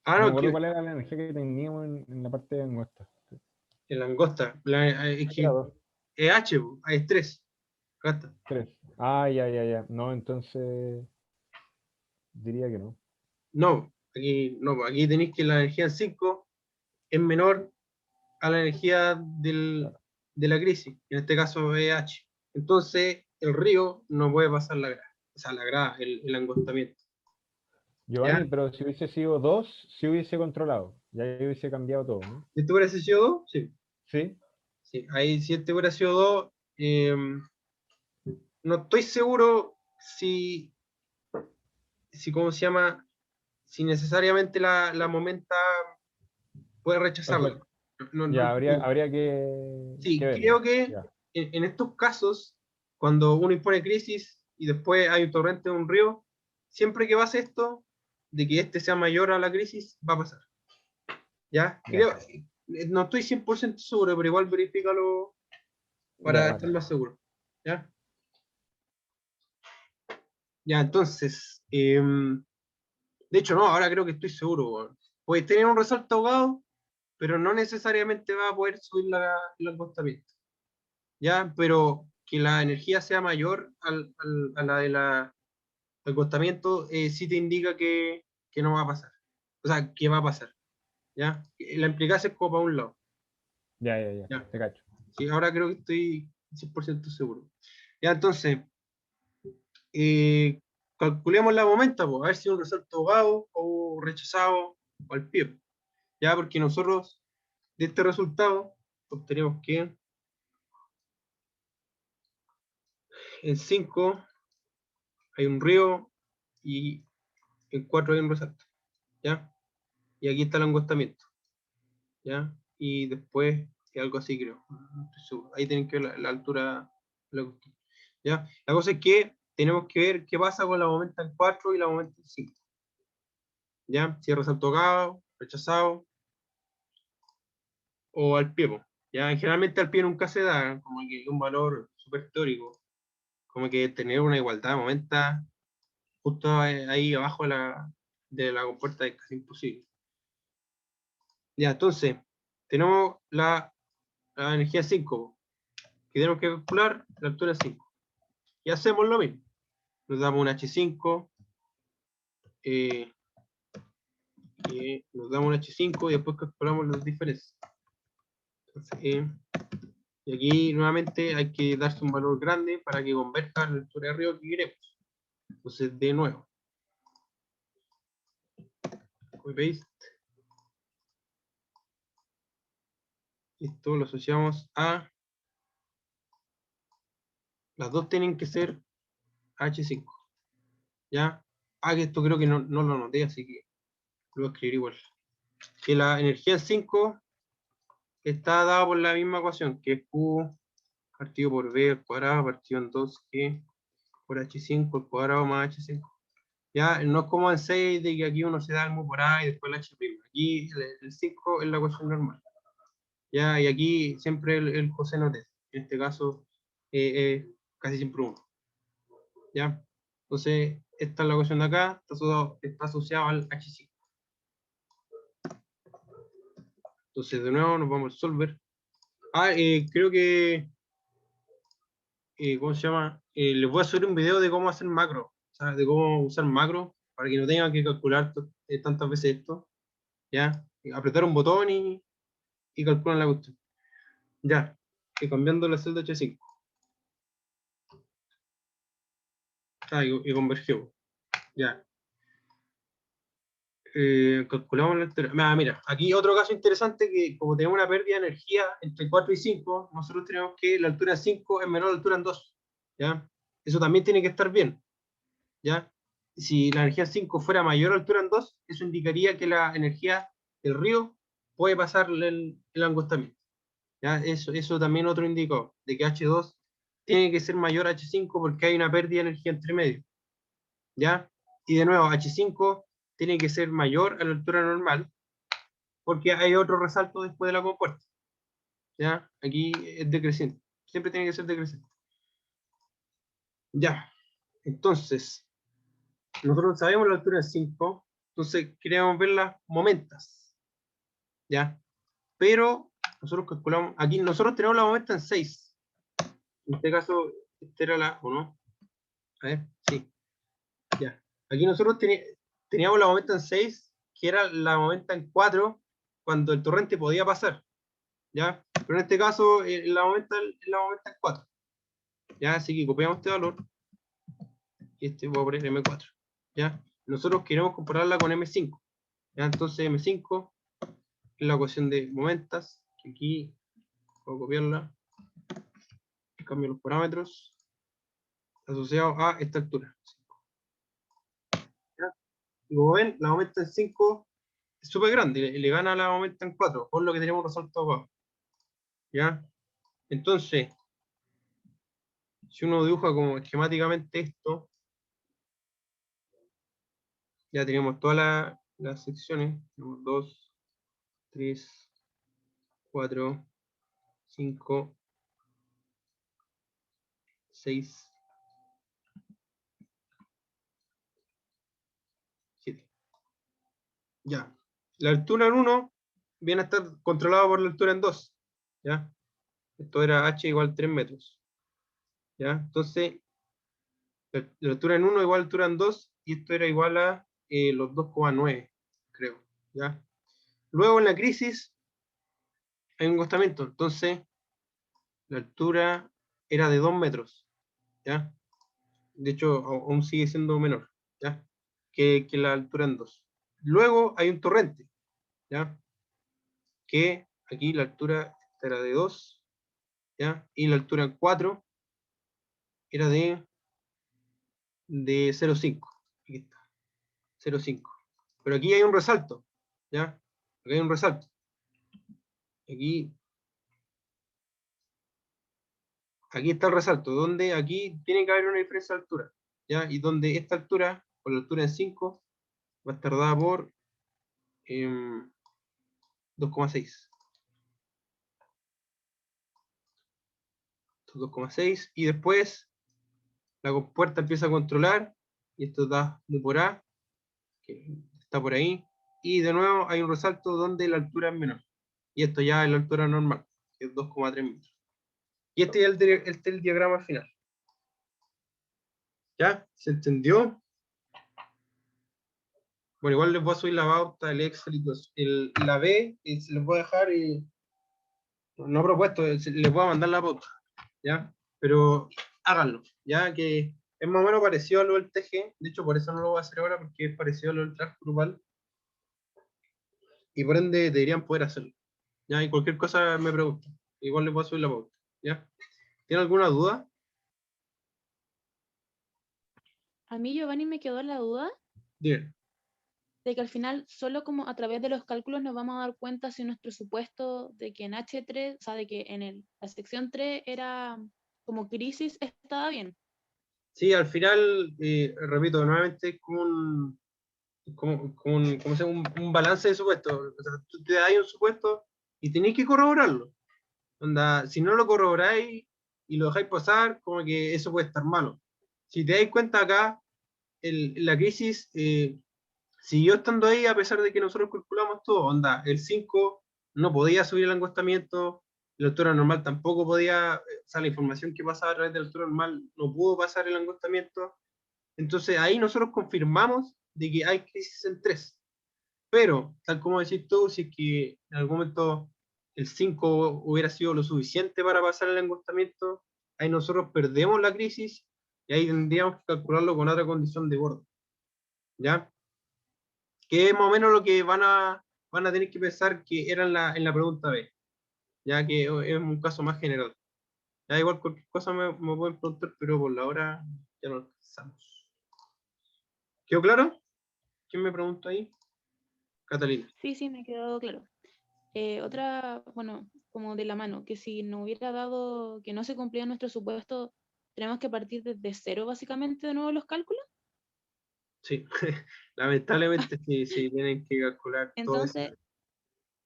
Ah, No me no, acuerdo que cuál era la energía que teníamos en la parte de angosta. en la angosta. Es que Era 2, es H, es 3. Acá está. 3. Ah, ya, ya, ya. No, entonces diría que no. No, aquí tenéis que la energía en 5 es menor a la energía Claro. de la crisis, en este caso es H. Entonces, el río no puede pasar la grada, o sea, la grada, el angostamiento. ¿Ya? Giovanni, pero si hubiese sido 2, sí hubiese controlado. Ya hubiese cambiado todo, ¿no? ¿Este hubiera sido 2? Sí. ¿Sí? Sí. Ahí, si este hubiera sido 2, no estoy seguro ¿cómo se llama? Si necesariamente la momenta puede O sea, rechazarla. ya habría que Sí, verlo. creo que Ya. en estos casos, cuando uno impone crisis y después hay un torrente de un río, siempre que pase esto, de que este sea mayor a la crisis, va a pasar. ¿Ya? Ya, No estoy 100% seguro, pero igual verifícalo ya, para estar bacán. más seguro. ¿Ya? Ya, entonces, de hecho, no, ahora creo que estoy seguro. Weón. Puedes tener un resalto ahogado, pero no necesariamente va a poder subir el acostamiento. ¿Ya? Pero que la energía sea mayor a la del acostamiento, sí te indica que no va a pasar. O sea, que va a pasar. ¿Ya? La implicancia es como para un lado. Ya, ya, ya. ¿Ya? Te cacho. Sí, ahora creo que estoy 100% seguro. Ya, entonces, eh, calculemos la momenta, pues, a ver si un resalto ahogado o rechazado o al pie. Ya, porque nosotros de este resultado obtenemos que en 5 hay un río y en 4 hay un resalto. ¿Ya? Y aquí está el angostamiento. ¿Ya? y después algo así creo. No estoy seguro. Ahí tienen que ver la altura de la cuestión. ¿Ya? La cosa es que tenemos que ver qué pasa con la momenta en 4 y la momenta en 5. ¿Ya? Si es resalto tocado, rechazado o al pie. ¿Ya? Generalmente al pie nunca se da, como que un valor súper teórico. Como que tener una igualdad de momenta justo ahí abajo de la compuerta es casi imposible. Ya, entonces, tenemos la energía 5, que tenemos que calcular la altura 5. Y hacemos lo mismo. Nos damos un H5, nos damos un H5 y después calculamos las diferencias. Entonces, y aquí nuevamente hay que darse un valor grande para que converja a la altura de arriba que queremos. Entonces, de nuevo, copy paste. Esto lo asociamos a... Las dos tienen que ser H5. ¿Ya? Que esto creo que no lo anoté, así que lo voy a escribir igual. Que la energía 5 está dada por la misma ecuación, que es Q partido por B al cuadrado partido en 2G por H5 al cuadrado más H5. Ya, no es como en 6 de que aquí uno se da el mu por A y después el H'. Aquí el 5 es la ecuación normal. Ya, y aquí siempre el coseno de. En este caso, casi siempre 1. ¿Ya? Entonces, esta es la ecuación de acá, está asociado al H5. Entonces, de nuevo, nos vamos al solver. Creo que, ¿cómo se llama? Les voy a subir un video de cómo hacer macro, o sea, de cómo usar macro, para que no tengan que calcular tantas veces esto. ¿Ya? Apretar un botón y calculan la cuestión. Ya, cambiando la celda H5. Y convergió. Ya. Calculamos la altura. Mira, aquí otro caso interesante que como tenemos una pérdida de energía entre 4 y 5, nosotros tenemos que la altura en 5 es menor a la altura en 2. ¿Ya? Eso también tiene que estar bien. ¿Ya? Si la energía en 5 fuera mayor a la altura en 2, eso indicaría que la energía del río puede pasar el angostamiento. ¿Ya? Eso también otro indicador, de que H2 tiene que ser mayor a H5 porque hay una pérdida de energía entre medio. ¿Ya? Y de nuevo, H5 tiene que ser mayor a la altura normal porque hay otro resalto después de la compuerta. ¿Ya? Aquí es decreciente. Siempre tiene que ser decreciente. Ya. Entonces, nosotros sabemos la altura de 5, entonces queríamos ver las momentas. ¿Ya? Pero nosotros calculamos, aquí nosotros tenemos la momenta en 6. En este caso, esta era la, ¿o no? A ver, sí. Ya. Aquí nosotros teníamos la momenta en 6, que era la momenta en 4, cuando el torrente podía pasar. ¿Ya? Pero en este caso, la momenta en 4. ¿Ya? Así que copiamos este valor. Y este voy a poner M4. ¿Ya? Nosotros queremos compararla con M5. ¿Ya? Entonces M5 es la ecuación de momentas. Que aquí voy a copiarla. Cambio los parámetros. Asociado a esta altura. ¿Ya? Y como ven, la momenta en 5 es súper grande. Le gana a la momenta en 4. Por lo que tenemos resaltado abajo. ¿Ya? Entonces, si uno dibuja como esquemáticamente esto, ya tenemos todas las secciones. Tenemos 2, 3, 4, 5, 6, 7. Ya. La altura en 1 viene a estar controlada por la altura en 2. ¿Ya? Esto era h igual 3 metros. ¿Ya? Entonces, la altura en 1 igual a la altura en 2, y esto era igual a los 2,9, creo. ¿Ya? Luego en la crisis hay un acostamiento. Entonces, la altura era de 2 metros. ¿Ya? De hecho, aún sigue siendo menor. ¿Ya? Que la altura en 2. Luego hay un torrente. ¿Ya? Que aquí la altura era de 2. ¿Ya? Y la altura en 4 era de 0,5. Aquí está. 0,5. Pero aquí hay un resalto. ¿Ya? Aquí hay un resalto. Aquí está el resalto, donde aquí tiene que haber una diferencia de altura, ¿ya? Y donde esta altura, por la altura en 5, va a estar dada por 2,6. 2,6, y después la compuerta empieza a controlar, y esto da mu por A, que está por ahí, y de nuevo hay un resalto donde la altura es menor, y esto ya es la altura normal, que es 2,3 metros. Y este es el diagrama final. ¿Ya? ¿Se entendió? Bueno, igual les voy a subir la pauta, el Excel y todo eso. La B, se les voy a dejar, no propuesto, les voy a mandar la pauta, ¿ya? Pero háganlo, ¿ya? Que es más o menos parecido a lo del TG, de hecho por eso no lo voy a hacer ahora, porque es parecido a lo del trabajo grupal, y por ende deberían poder hacerlo, ¿ya? Y cualquier cosa me preguntan, igual les voy a subir la pauta, ¿ya? ¿Tienen alguna duda? A mí, Giovanni, me quedó la duda Bien. de que al final, solo como a través de los cálculos nos vamos a dar cuenta si nuestro supuesto de que en H3, o sea, de que en la sección 3 era como crisis, estaba bien. Sí, al final, repito, nuevamente es como un balance de supuestos. O sea, tú te das un supuesto y tenéis que corroborarlo. Onda, si no lo corroboráis y lo dejáis pasar, como que eso puede estar malo. Si te dais cuenta acá, la crisis siguió estando ahí a pesar de que nosotros calculamos todo. Onda, el 5 no podía subir el angostamiento, la altura normal tampoco podía, o sea, la información que pasaba a través de la altura normal no pudo pasar el angostamiento. Entonces ahí nosotros confirmamos de que hay crisis en 3. Pero, tal como decís tú, si es que en algún momento el 5 hubiera sido lo suficiente para pasar el angostamiento, ahí nosotros perdemos la crisis y ahí tendríamos que calcularlo con otra condición de borde. ¿Ya? Que es más o menos lo que van a tener que pensar que era en la pregunta B, ya que es un caso más general. Ya igual cualquier cosa me pueden preguntar, pero por la hora ya no alcanzamos. ¿Quedó claro? ¿Quién me preguntó ahí? Catalina. Sí, me quedó claro. Otra, bueno, como de la mano, que si no hubiera dado, que no se cumplía nuestro supuesto, tenemos que partir desde cero básicamente de nuevo los cálculos. Sí, lamentablemente sí, tienen que calcular todo eso. Entonces,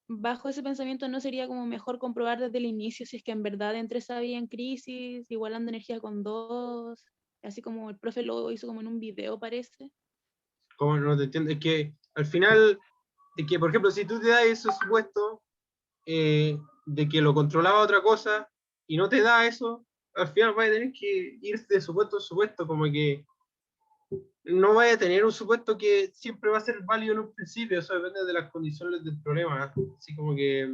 bajo ese pensamiento, ¿no sería como mejor comprobar desde el inicio si es que en verdad en 3 había en crisis, igualando energía con 2, así como el profe lo hizo como en un video, parece? ¿Cómo no te entiendo? Es que al final, es que por ejemplo, si tú te das esos supuestos de que lo controlaba otra cosa y no te da eso, al final vas a tener que ir de supuesto a supuesto, como que no vaya a tener un supuesto que siempre va a ser válido en un principio, eso depende de las condiciones del problema, así como que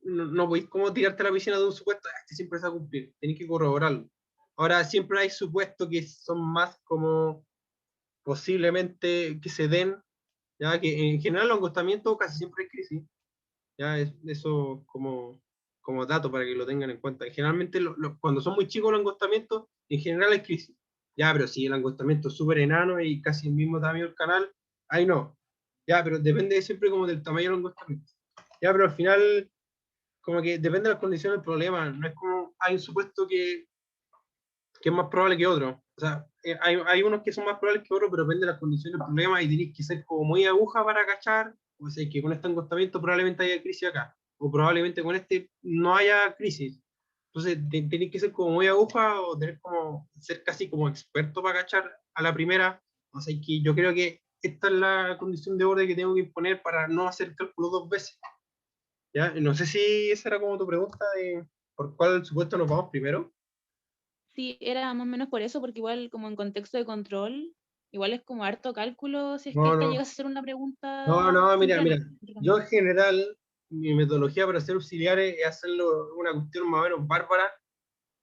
no podéis como tirarte a la piscina de un supuesto que siempre se va a cumplir, tenéis que corroborarlo. Ahora, siempre hay supuestos que son más como posiblemente que se den, ya que en general los angostamientos casi siempre hay crisis, ya eso como dato para que lo tengan en cuenta. Generalmente cuando son muy chicos los angostamientos, en general hay crisis. Ya, pero si el angostamiento es súper enano y casi el mismo tamaño del canal, ahí no. Ya, pero depende siempre como del tamaño del angostamiento. Ya, pero al final, como que depende de las condiciones del problema. No es como hay un supuesto que es más probable que otro. O sea, hay unos que son más probables que otros, pero depende de las condiciones del problema y tenéis que ser como muy aguja para cachar. O sea, que con este angostamiento probablemente haya crisis acá. O probablemente con este no haya crisis. Entonces, tenéis que ser como muy aguja o tener como, ser casi como experto para cachar a la primera. O sea, que yo creo que esta es la condición de orden que tengo que imponer para no hacer cálculo 2 veces. ¿Ya? No sé si esa era como tu pregunta de por cuál supuesto nos vamos primero. Sí, era más o menos por eso, porque igual como en contexto de control, igual es como harto cálculo si es que No, esta no. llegas a hacer una pregunta No, mira, simple, yo no. en general, mi metodología para ser auxiliares es hacerlo una cuestión más o menos bárbara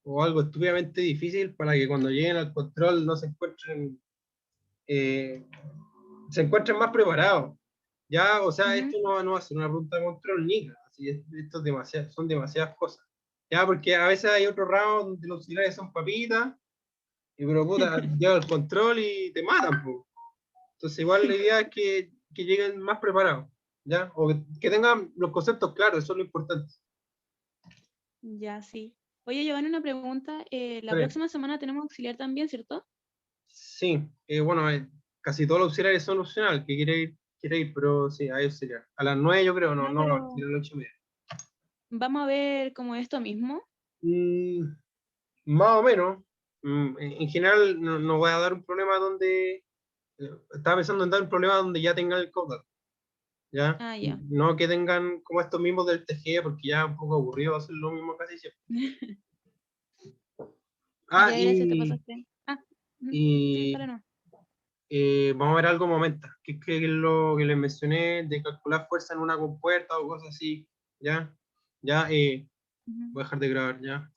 o algo estúpidamente difícil para que cuando lleguen al control no eh, se encuentren más preparados. Ya, o sea, esto no va a ser una pregunta de control ni así esto es demasiado, son demasiadas cosas. Ya, porque a veces hay otros ramos donde los auxiliares son papitas, y pero puta, llega el control y te matan, po. Entonces igual la idea es que lleguen más preparados. ¿ya? O que tengan los conceptos claros, eso es lo importante. Ya, sí. Oye, Giovanni, una pregunta. La Sí. próxima semana tenemos auxiliar también, ¿cierto? Sí, bueno, casi todos los auxiliares son opcional, que quiere ir, pero sí, hay auxiliar. A las 9 yo creo, no, Ya, no, a pero las 8:30. vamos a ver como esto mismo. Más o menos. En general no voy a dar un problema donde... estaba pensando en dar un problema donde ya tengan el caudal, ¿ya? Ah, ya. No que tengan como estos mismos del TG, porque ya es un poco aburrido hacer lo mismo casi siempre. Ah, Ya, gracias, te pasaste. Ah, sí, y para no. vamos a ver algo momenta, que es lo que les mencioné de calcular fuerza en una compuerta o cosas así, ¿ya? Ya, Ujú. voy a dejar de grabar, ¿ya?